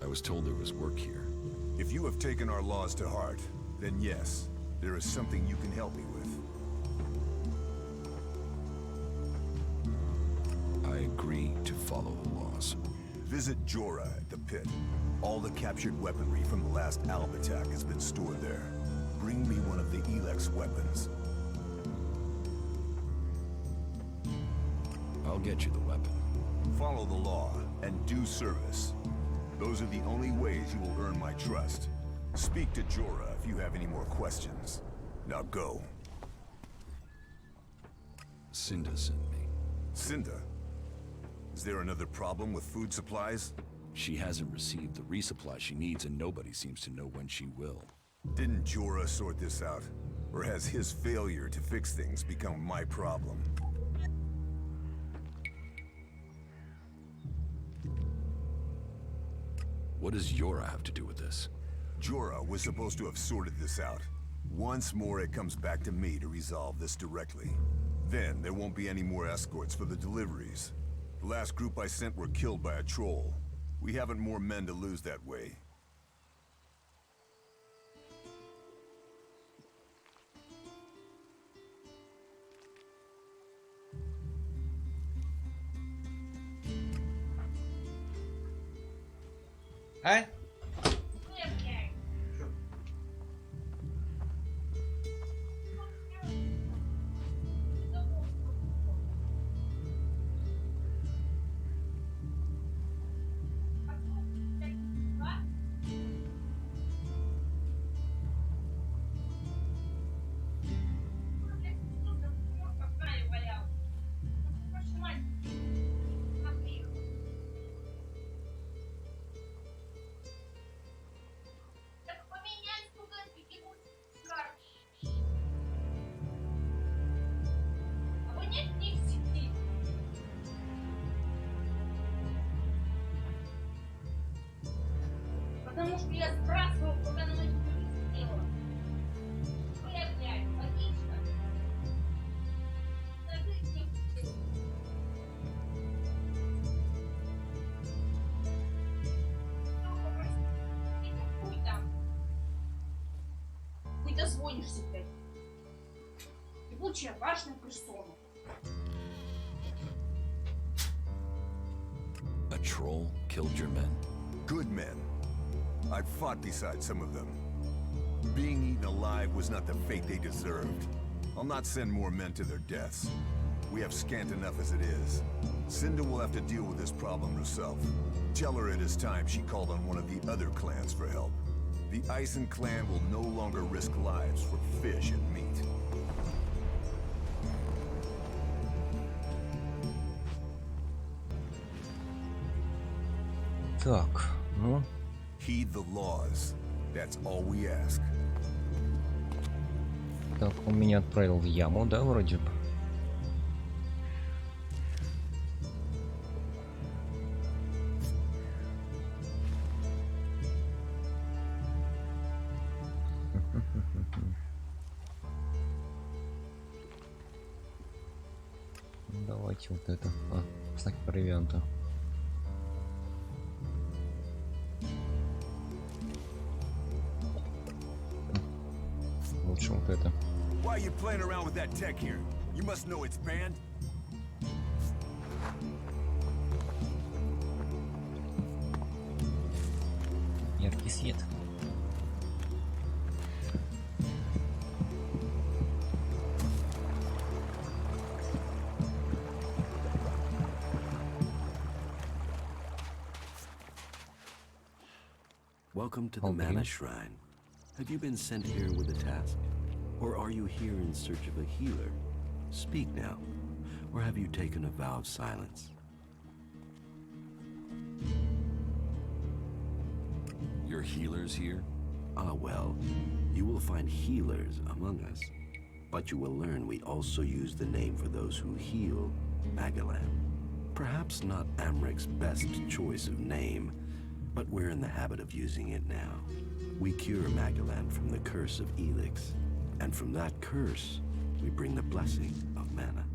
I was told there was work here. If you have taken our laws to heart, then yes, there is something you can help me with. I agree to follow the laws. Visit Jorah at the pit. All the captured weaponry from the last Alb attack has been stored there. Bring me one of the ELEX weapons. I'll get you the weapon. Follow the law and do service. Those are the only ways you will earn my trust. Speak to Jorah if you have any more questions. Now go. Cinda sent me. Cinda? Is there another problem with food supplies? She hasn't received the resupply she needs, and nobody seems to know when she will. Didn't Jorah sort this out? Or has his failure to fix things become my problem? What does Jorah have to do with this? Jorah was supposed to have sorted this out. Once more, it comes back to me to resolve this directly. Then, there won't be any more escorts for the deliveries. The last group I sent were killed by a troll. We haven't more men to lose that way. А? Потому что я сбрасывал, когда на ночь не сидела. Блядь, логично. Хуй там. Хуй дозвонишься, блядь. Ебучая важная персона. A troll killed your men? Good men. I've fought beside some of them. Being eaten alive was not the fate they deserved. I'll not send more men to their deaths. We have scant enough as it is. Cinda will have to deal with this problem herself. Tell her it is time she called on one of the other clans for help. The Ison clan will no longer risk lives for fish and meat. Так, ну... Heed the laws. That's all we ask. Так, он меня отправил в яму, да, вроде бы? Давайте вот это. Кстати, провианта. Лучше вот это. Why are you playing around with that tech here? You must know it's banned. Яркий свет. Welcome to the Mana Shrine. Have you been sent here with a task? Or are you here in search of a healer? Speak now. Or have you taken a vow of silence? Your healers here? Ah, well, you will find healers among us. But you will learn we also use the name for those who heal, Magalan. Perhaps not Amric's best choice of name, but we're in the habit of using it now. We cure Magalan from the curse of ELEX, and from that curse, we bring the blessing of mana.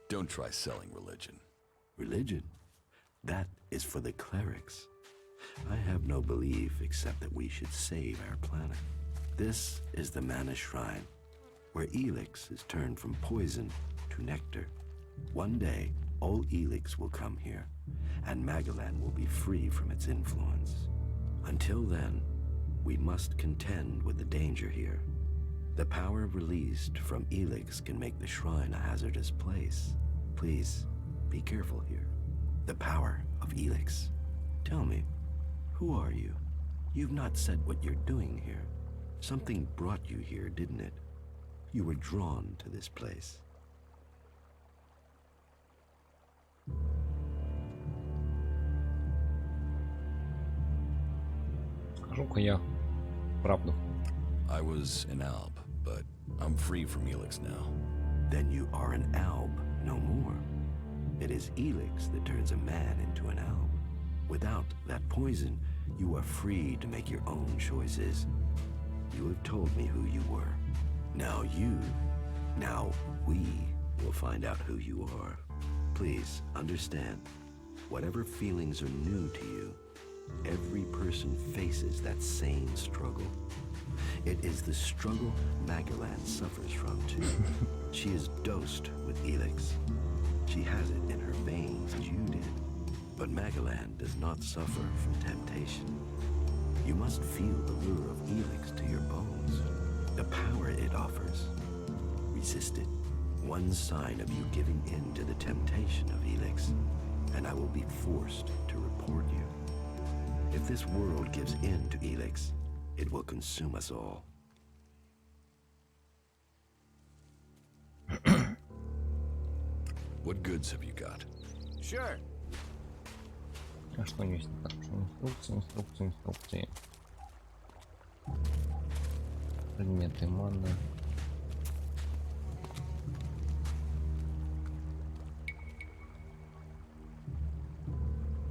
Don't try selling religion. Religion? That is for the clerics. I have no belief except that we should save our planet. This is the Mana Shrine, where ELEX is turned from poison to nectar. One day, all ELEX will come here, and Magalan will be free from its influence. Until then, we must contend with the danger here. The power released from ELEX can make the shrine a hazardous place. Please, be careful here. The power of ELEX. Tell me, who are you? You've not said what you're doing here. Something brought you here, didn't it? You were drawn to this place. Скажу-ка я правду. I was an alb, but I'm free from ELEX now. Then you are an alb no more. It is ELEX that turns a man into an alb. Without that poison, you are free to make your own choices. You have told me who you were. Now we will find out who you are. Please understand, whatever feelings are new to you, every person faces that same struggle. It is the struggle Magellan suffers from too. She is dosed with ELEX. She has it in her veins as you did. But Magellan does not suffer from temptation. You must feel the lure of ELEX to your bones, the power it offers. Resist it. One sign of you giving in to the temptation of ELEX, and I will be forced to report you. If this world gives in to ELEX, it will consume us all. What goods have you got? Sure. А что есть? Так, инструкции. Предметы маны.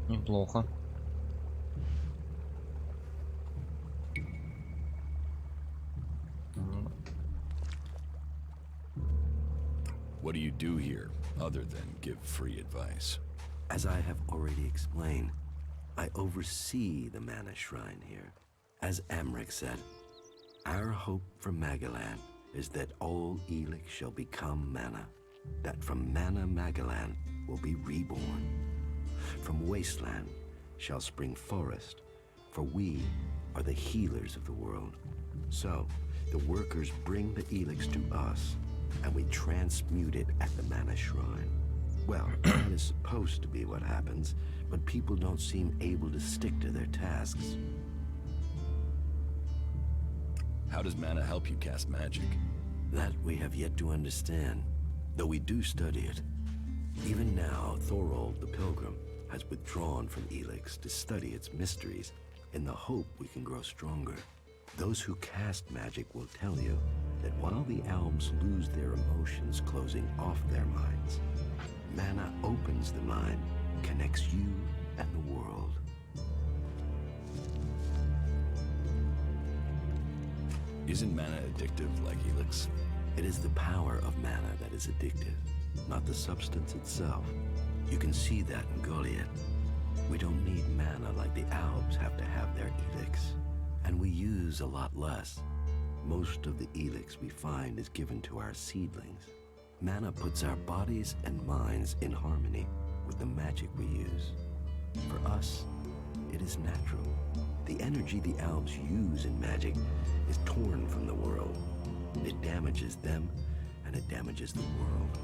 Неплохо. What do you do here, other than give free advice? As I have already explained, I oversee the mana shrine here. As Amric said, our hope for Magellan is that all ELEX shall become mana, that from mana Magellan will be reborn. From wasteland shall spring forest, for we are the healers of the world. So, the workers bring the ELEX to us, and we transmute it at the mana shrine. Well, that is supposed to be what happens, but people don't seem able to stick to their tasks. How does mana help you cast magic? That we have yet to understand, though we do study it. Even now, Thorigal the Pilgrim has withdrawn from ELEX to study its mysteries in the hope we can grow stronger. Those who cast magic will tell you that while the elves lose their emotions closing off their minds, mana opens the mind, connects you and the world. Isn't mana addictive like ELEX? It is the power of mana that is addictive, not the substance itself. You can see that in Golиет. We don't need mana like the elves have to have their ELEX, and we use a lot less. Most of the ELEX we find is given to our seedlings. Mana puts our bodies and minds in harmony with the magic we use. For us, it is natural. The energy the elves use in magic is torn from the world. It damages them, and it damages the world.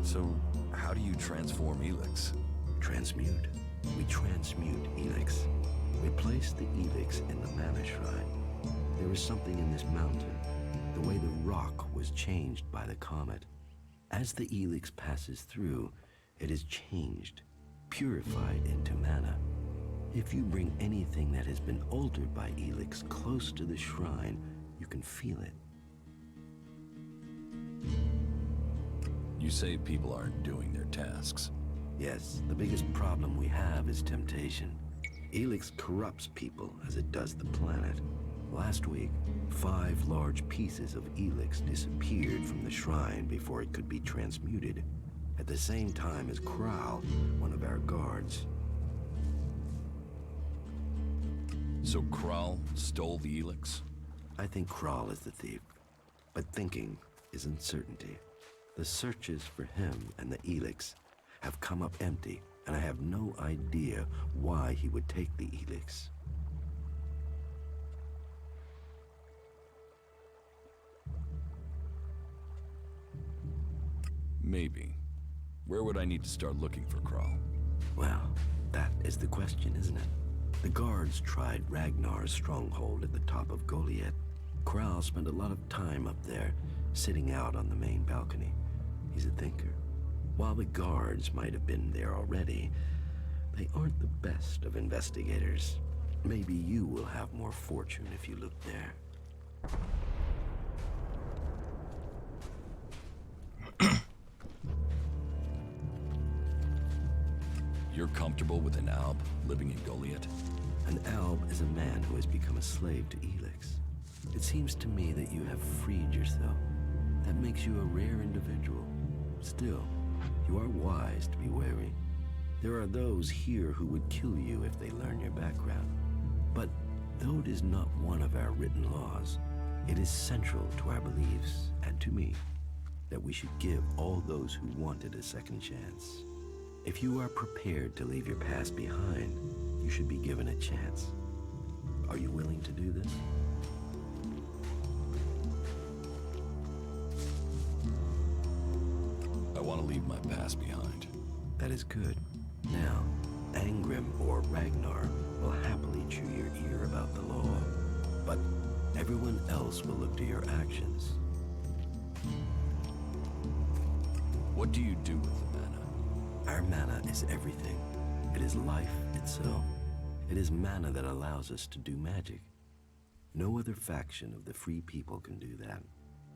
So, how do you transform ELEX? Transmute. We transmute ELEX. We place the ELEX in the mana shrine. There is something in this mountain, the way the rock was changed by the comet. As the ELEX passes through, it is changed, purified into mana. If you bring anything that has been altered by ELEX close to the shrine, you can feel it. You say people aren't doing their tasks. Yes, the biggest problem we have is temptation. ELEX corrupts people as it does the planet. Last week, 5 large pieces of ELEX disappeared from the shrine before it could be transmuted, at the same time as Kral, one of our guards. So Kral stole the ELEX? I think Kral is the thief, but thinking is uncertainty. The searches for him and the ELEX have come up empty, and I have no idea why he would take the ELEX. Maybe. Where would I need to start looking for Kral? Well, that is the question, isn't it? The guards tried Ragnar's stronghold at the top of Golиет. Kral spent a lot of time up there, sitting out on the main balcony. He's a thinker. While the guards might have been there already, they aren't the best of investigators. Maybe you will have more fortune if you look there. You're comfortable with an alb living in Golиет? An alb is a man who has become a slave to ELEX. It seems to me that you have freed yourself. That makes you a rare individual. Still, you are wise to be wary. There are those here who would kill you if they learn your background. But though it is not one of our written laws, it is central to our beliefs and to me that we should give all those who wanted a second chance. If you are prepared to leave your past behind, you should be given a chance. Are you willing to do this? I want to leave my past behind. That is good. Now, Angrim or Ragnar will happily chew your ear about the law, but everyone else will look to your actions. What do you do with the mana? Our mana is everything. It is life itself. It is mana that allows us to do magic. No other faction of the free people can do that.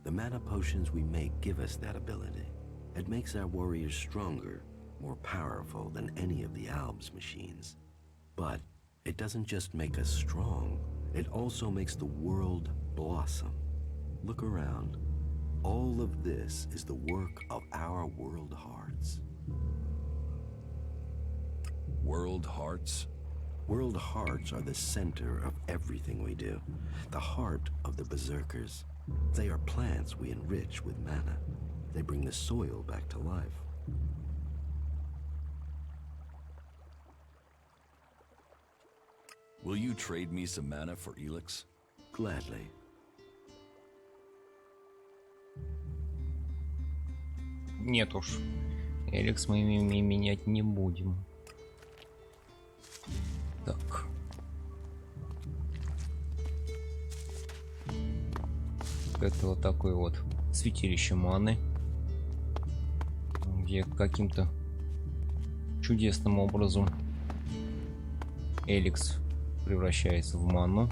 The mana potions we make give us that ability. It makes our warriors stronger, more powerful than any of the Alb's machines. But it doesn't just make us strong, it also makes the world blossom. Look around. All of this is the work of our world hearts. World hearts? World hearts are the center of everything we do. The heart of the berserkers. They are plants we enrich with mana. They bring the soil back to life. Will you trade me some mana for ELEX? Gladly. Нет уж. Элекс мы менять не будем. Так. Это вот такой вот святилище маны, где каким-то чудесным образом Элекс превращается в ману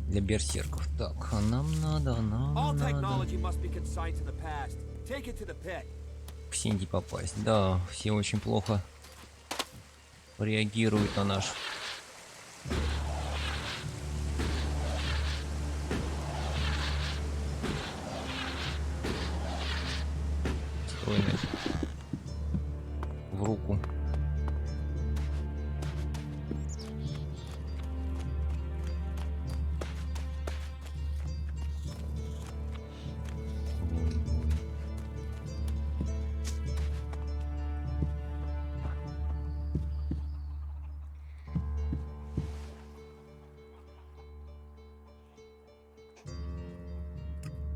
для берсерков. Так, а нам надо, к Синди попасть. Да, все очень плохо реагируют на наш устроенный в руку.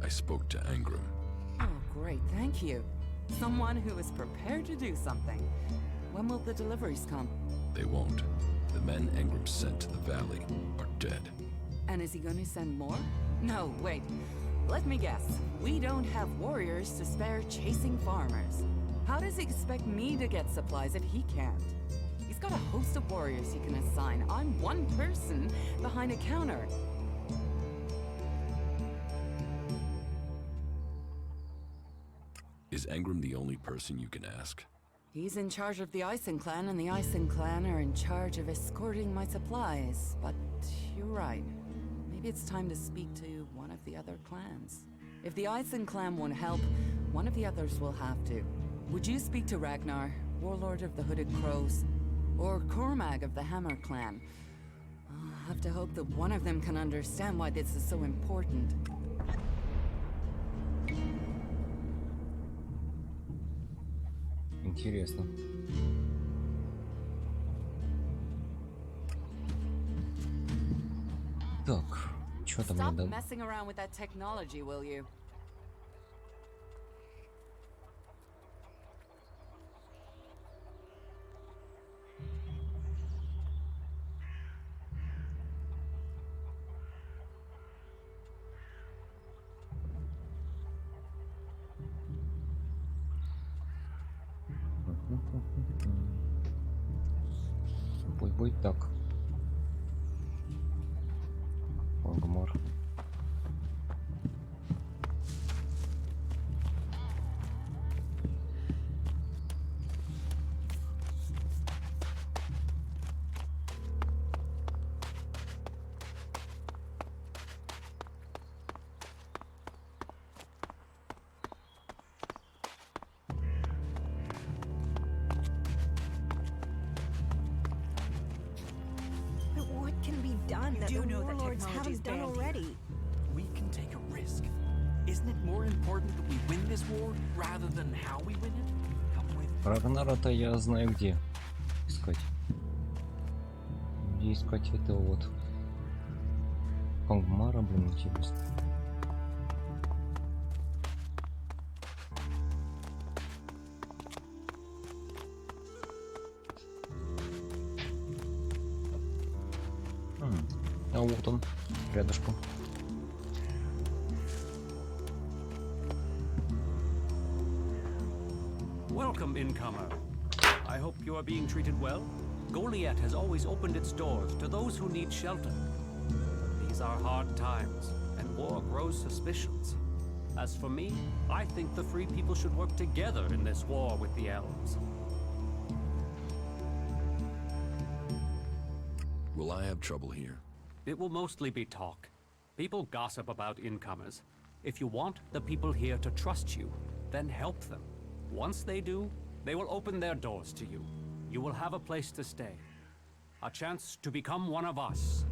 I spoke to Angrim. Oh, great, thank you. Someone who is prepared to do something. When will the deliveries come? They won't. The men Angrim sent to the valley are dead. And is he going to send more? No, wait. Let me guess. We don't have warriors to spare chasing farmers. How does he expect me to get supplies if he can't? He's got a host of warriors he can assign. I'm one person behind a counter. Is Angrim the only person you can ask? He's in charge of the Ison clan, and the Ison clan are in charge of escorting my supplies. But you're right. Maybe it's time to speak to one of the other clans. If the Ison clan won't help, one of the others will have to. Would you speak to Ragnar, warlord of the Hooded Crows, or Cormag of the Hammer clan? I'll have to hope that one of them can understand why this is so important. Интересно. Так, что там Stop надо? messing around with that technology, will you? Пусть будет так. Агмар. done that You the know that warlords technology's haven't done banned here. already? We can take a risk. Isn't it more important that we win this war rather than how we win it? Come with Рагнара-то я знаю где искать. Где искать этого вот Конгмара, блин, интересно. А вот он, рядышком. Welcome, incomer. I hope you are being treated well. Golиет has always opened its doors to those who need shelter. These are hard times, and war grows suspicions. As for me, I think the free people should work together in this war with the elves. Will I have trouble here? It will mostly be talk. People gossip about incomers. If you want the people here to trust you, then help them. Once they do, they will open their doors to you. You will have a place to stay, a chance to become one of us,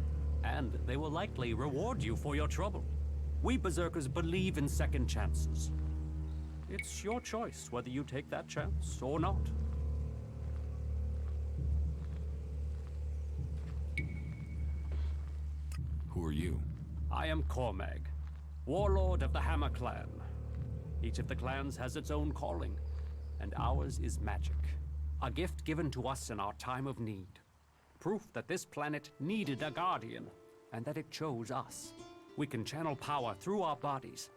and they will likely reward you for your trouble. We Berserkers believe in second chances. It's your choice whether you take that chance or not. Who are you? I am Cormag, warlord of the Hammer Clan. Each of the clans has its own calling, and ours is magic. A gift given to us in our time of need. Proof that this planet needed a guardian, and that it chose us. We can channel power through our bodies,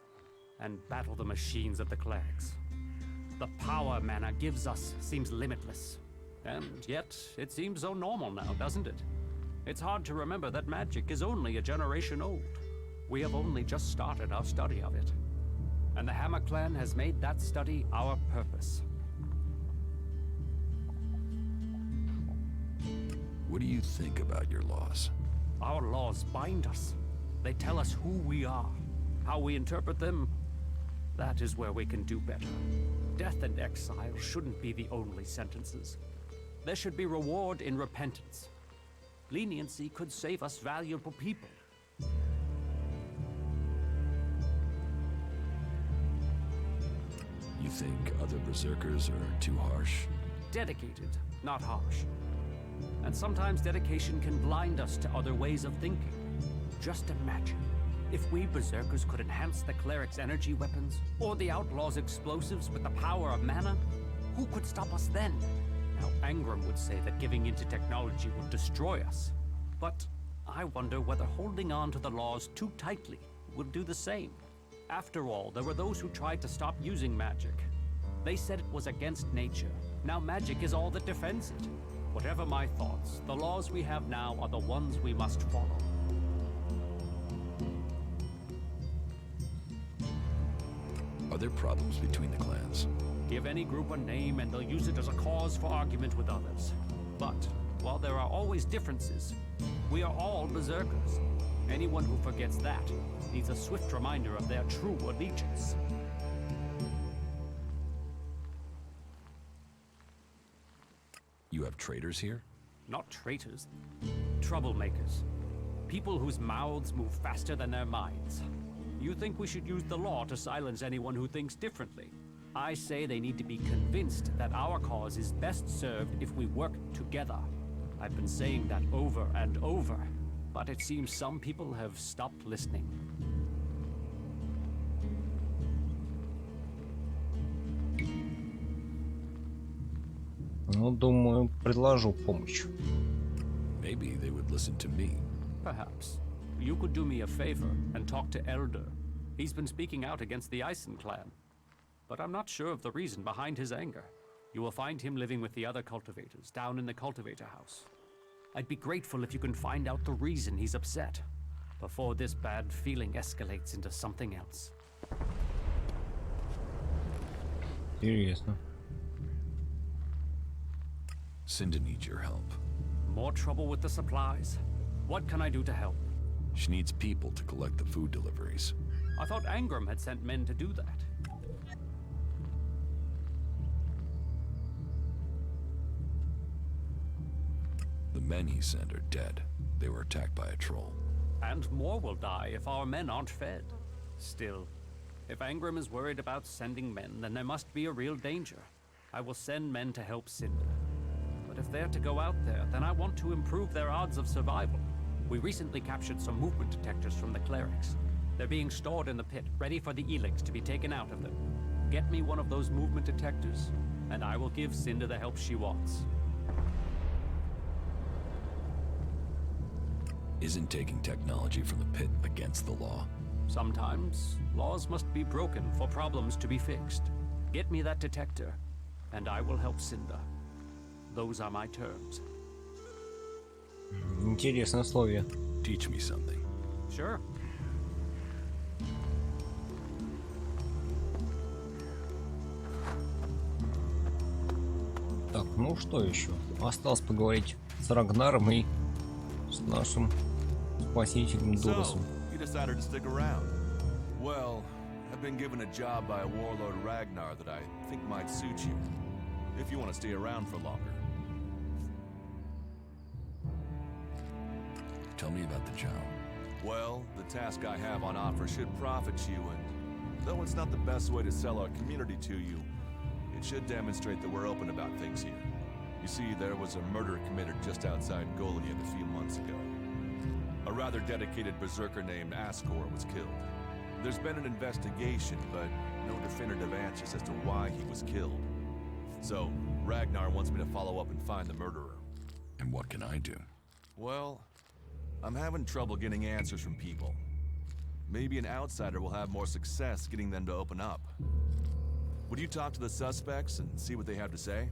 and battle the machines of the clerics. The power mana gives us seems limitless. And yet, it seems so normal now, doesn't it? It's hard to remember that magic is only a generation old. We have only just started our study of it. And the Hammer Clan has made that study our purpose. What do you think about your laws? Our laws bind us. They tell us who we are. How we interpret them, that is where we can do better. Death and exile shouldn't be the only sentences. There should be reward in repentance. Leniency could save us valuable people. You think other berserkers are too harsh? Dedicated, not harsh. And sometimes dedication can blind us to other ways of thinking. Just imagine, if we berserkers could enhance the cleric's energy weapons, or the outlaws' explosives with the power of mana, who could stop us then? Now, Angram would say that giving into technology would destroy us. But I wonder whether holding on to the laws too tightly would do the same. After all, there were those who tried to stop using magic. They said it was against nature. Now magic is all that defends it. Whatever my thoughts, the laws we have now are the ones we must follow. Are there problems between the clans? Give any group a name and they'll use it as a cause for argument with others. But, while there are always differences, we are all berserkers. Anyone who forgets that needs a swift reminder of their true allegiance. You have traitors here? Not traitors. Troublemakers. People whose mouths move faster than their minds. You think we should use the law to silence anyone who thinks differently? I say they need to be convinced that our cause is best served if we work together. I've been saying that over and over, but it seems some people have stopped listening. Ну, думаю, предложу помощь. Maybe they would listen to me. Perhaps. You could do me a favor and talk to Elder. He's been speaking out against the Eisen clan. But I'm not sure of the reason behind his anger. You will find him living with the other cultivators, down in the cultivator house. I'd be grateful if you can find out the reason he's upset, before this bad feeling escalates into something else. Интересно. Cinda needs your help. More trouble with the supplies? What can I do to help? She needs people to collect the food deliveries. I thought Angram had sent men to do that. The men he sent are dead. They were attacked by a troll. And more will die if our men aren't fed. Still, if Angram is worried about sending men, then there must be a real danger. I will send men to help Cinder. But if they're to go out there, then I want to improve their odds of survival. We recently captured some movement detectors from the clerics. They're being stored in the pit, ready for the ELEX to be taken out of them. Get me one of those movement detectors, and I will give Cinder the help she wants. Isn't taking technology from the pit against the law? Sometimes, laws must be broken for problems to be fixed. Get me that detector, and I will help Cinder. Those are my terms. Интересное условие. Teach me something. Sure. Так, ну что еще? Осталось поговорить с Рагнаром и с нашим спасителем Дурасом. You decided to stick around. Well, I've been given a job by a warlord Ragnar that I think might suit you, if you want to stay around for longer. Tell me about the job. Well, the task I have on offer should profit you, and though it's not the best way to sell our community to you, it should demonstrate that we're open about things here. You see, there was a murder committed just outside Golиет a few months ago. A rather dedicated berserker named Ascor was killed. There's been an investigation, but no definitive answers as to why he was killed. So, Ragnar wants me to follow up and find the murderer. And what can I do? Well, I'm having trouble getting answers from people. Maybe an outsider will have more success getting them to open up. Would you talk to the suspects and see what they have to say?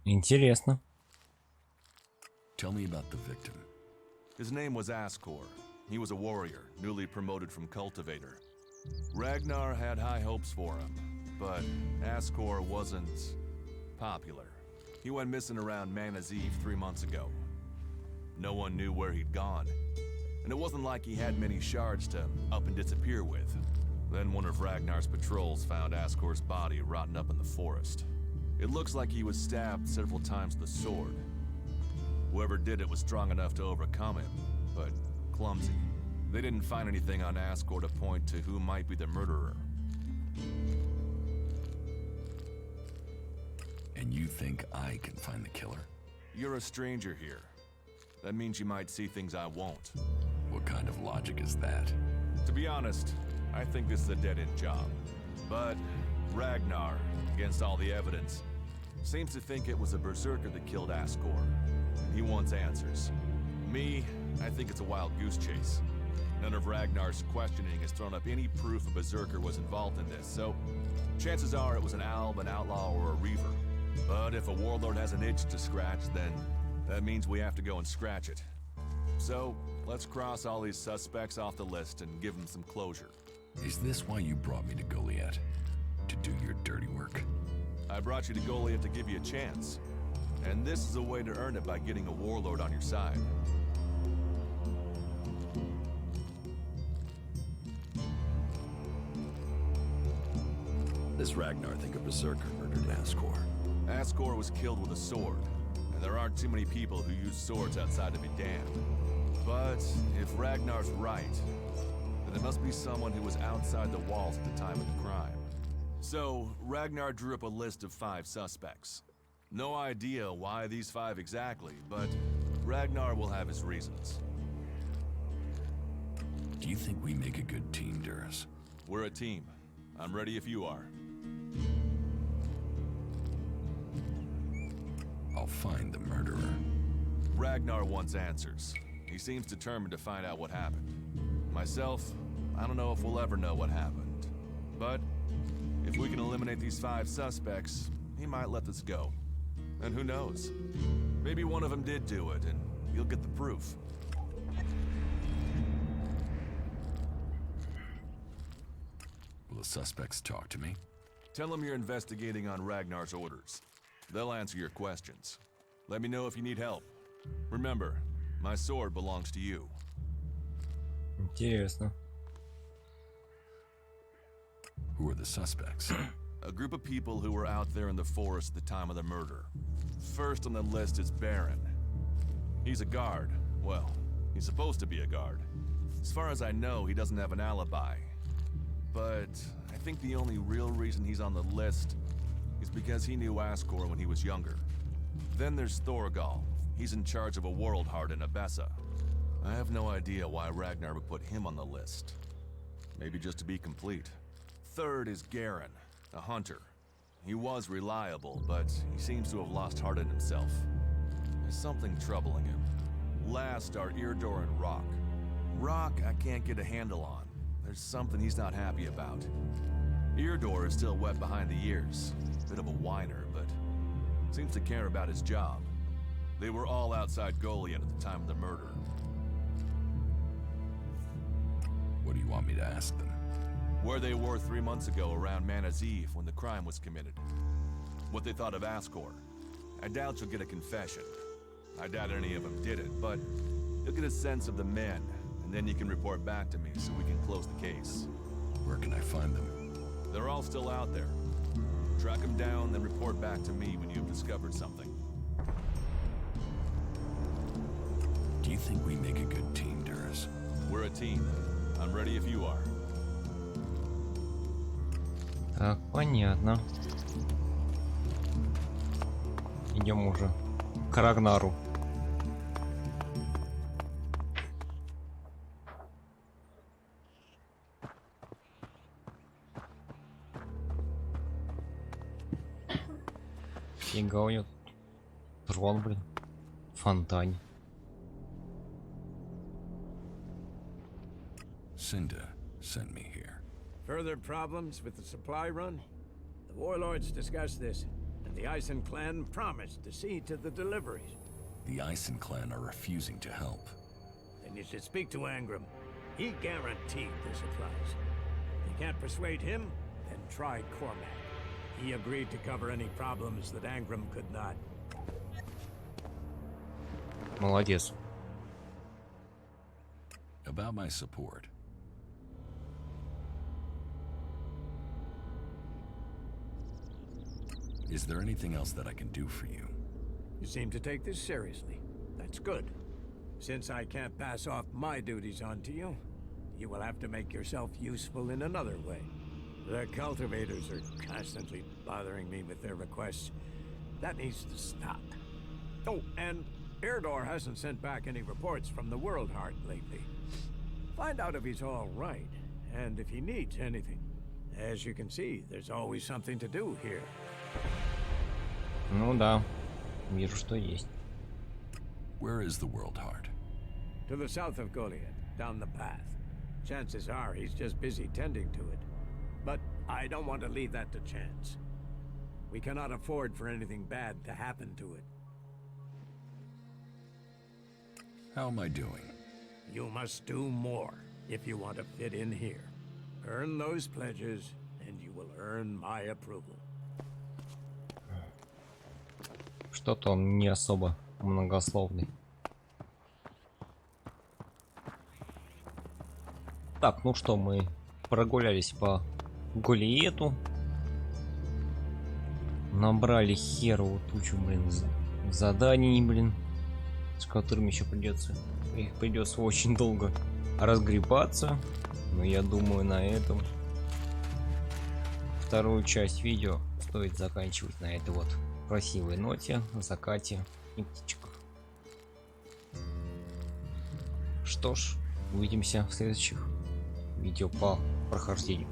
Интересно. Tell me about the victim. His name was Ascor. He was a warrior, newly promoted from cultivator. Ragnar had high hopes for him, but Ascor wasn't popular. He went missing around Mana's Eve 3 months ago. No one knew where he'd gone, and it wasn't like he had many shards to up and disappear with. Then one of Ragnar's patrols found Ascor's body rotten up in the forest. It looks like he was stabbed several times with a sword. Whoever did it was strong enough to overcome him, but clumsy. They didn't find anything on Ascor to point to who might be the murderer. And you think I can find the killer? You're a stranger here. That means you might see things I won't. What kind of logic is that? To be honest, I think this is a dead-end job. But Ragnar, against all the evidence, seems to think it was a berserker that killed Ascor. He wants answers. Me, I think it's a wild goose chase. None of Ragnar's questioning has thrown up any proof a berserker was involved in this, so chances are it was an alb, an outlaw, or a reaver. But if a warlord has an itch to scratch, then that means we have to go and scratch it. So, let's cross all these suspects off the list and give them some closure. Is this why you brought me to Golиет? To do your dirty work? I brought you to Golиет to give you a chance. And this is a way to earn it by getting a warlord on your side. Does Ragnar think a berserker murdered Ascor? Ascor was killed with a sword, and there aren't too many people who use swords outside to be damned. But if Ragnar's right, then it must be someone who was outside the walls at the time of the crime. So, Ragnar drew up a list of 5 suspects. No idea why these 5 exactly, but Ragnar will have his reasons. Do you think we make a good team, Duras? We're a team. I'm ready if you are. I'll find the murderer. Ragnar wants answers. He seems determined to find out what happened. Myself, I don't know if we'll ever know what happened. But if we can eliminate these 5 suspects, he might let this go. And who knows? Maybe one of them did do it, and you'll get the proof. Will the suspects talk to me? Tell them you're investigating on Ragnar's orders. They'll answer your questions. Let me know if you need help. Remember, my sword belongs to you. Интересно. Who are the suspects? A group of people who were out there in the forest at the time of the murder. First on the list is Baron. He's a guard. Well, he's supposed to be a guard. As far as I know, he doesn't have an alibi. But I think the only real reason he's on the list is because he knew Ascor when he was younger. Then there's Thorigal. He's in charge of a world heart in Abessa. I have no idea why Ragnar would put him on the list. Maybe just to be complete. Third is Garen, a hunter. He was reliable, but he seems to have lost heart in himself. There's something troubling him. Last are Eardor and Rock. Rock I can't get a handle on. There's something he's not happy about. Eardor is still wet behind the ears. Bit of a whiner, but seems to care about his job. They were all outside Golien at the time of the murder. What do you want me to ask them? Where they were 3 months ago around Mana's Eve when the crime was committed. What they thought of Ascor. I doubt you'll get a confession. I doubt any of them did it, but you'll get a sense of the men, and then you can report back to me so we can close the case. Where can I find them? They're all still out there. Track them down, then report back to me when you've discovered something. Do you think we make a good team, Duras? We're a team. I'm ready if you are. Так, понятно. Идем уже к Рагнару. Фига у него. Трон, блин. Фонтане. Cinda sent me here. Further problems with the supply run? The warlords discussed this, and the Ison clan promised to see to the deliveries. The Ison clan are refusing to help. Then you should speak to Angram. He guaranteed the supplies. If you can't persuade him, then try Cormac. He agreed to cover any problems that Angram could not. Молодец. About my support. Is there anything else that I can do for you? You seem to take this seriously. That's good. Since I can't pass off my duties onto you, you will have to make yourself useful in another way. The cultivators are constantly bothering me with their requests. That needs to stop. Oh, and Eardor hasn't sent back any reports from the World Heart lately. Find out if he's all right, and if he needs anything. As you can see, there's always something to do here. Ну да, вижу, что есть. Where is the World Heart? To the south of Golиет, down the path. Chances are he's just busy tending to it. But I don't want to leave that to chance. We cannot afford for anything bad to happen to it. How am I doing? You must do more if you want to fit in here. Earn those pledges, and you will earn my approval. Что-то он не особо многословный. Так, ну что, мы прогулялись по Голиету. Набрали херову тучу, блин, заданий, блин, с которыми еще их придется очень долго разгребаться. Но я думаю, на этом вторую часть видео стоит заканчивать на этой вот красивой ноте, закате и птичках. Что ж, увидимся в следующих видео по прохождению.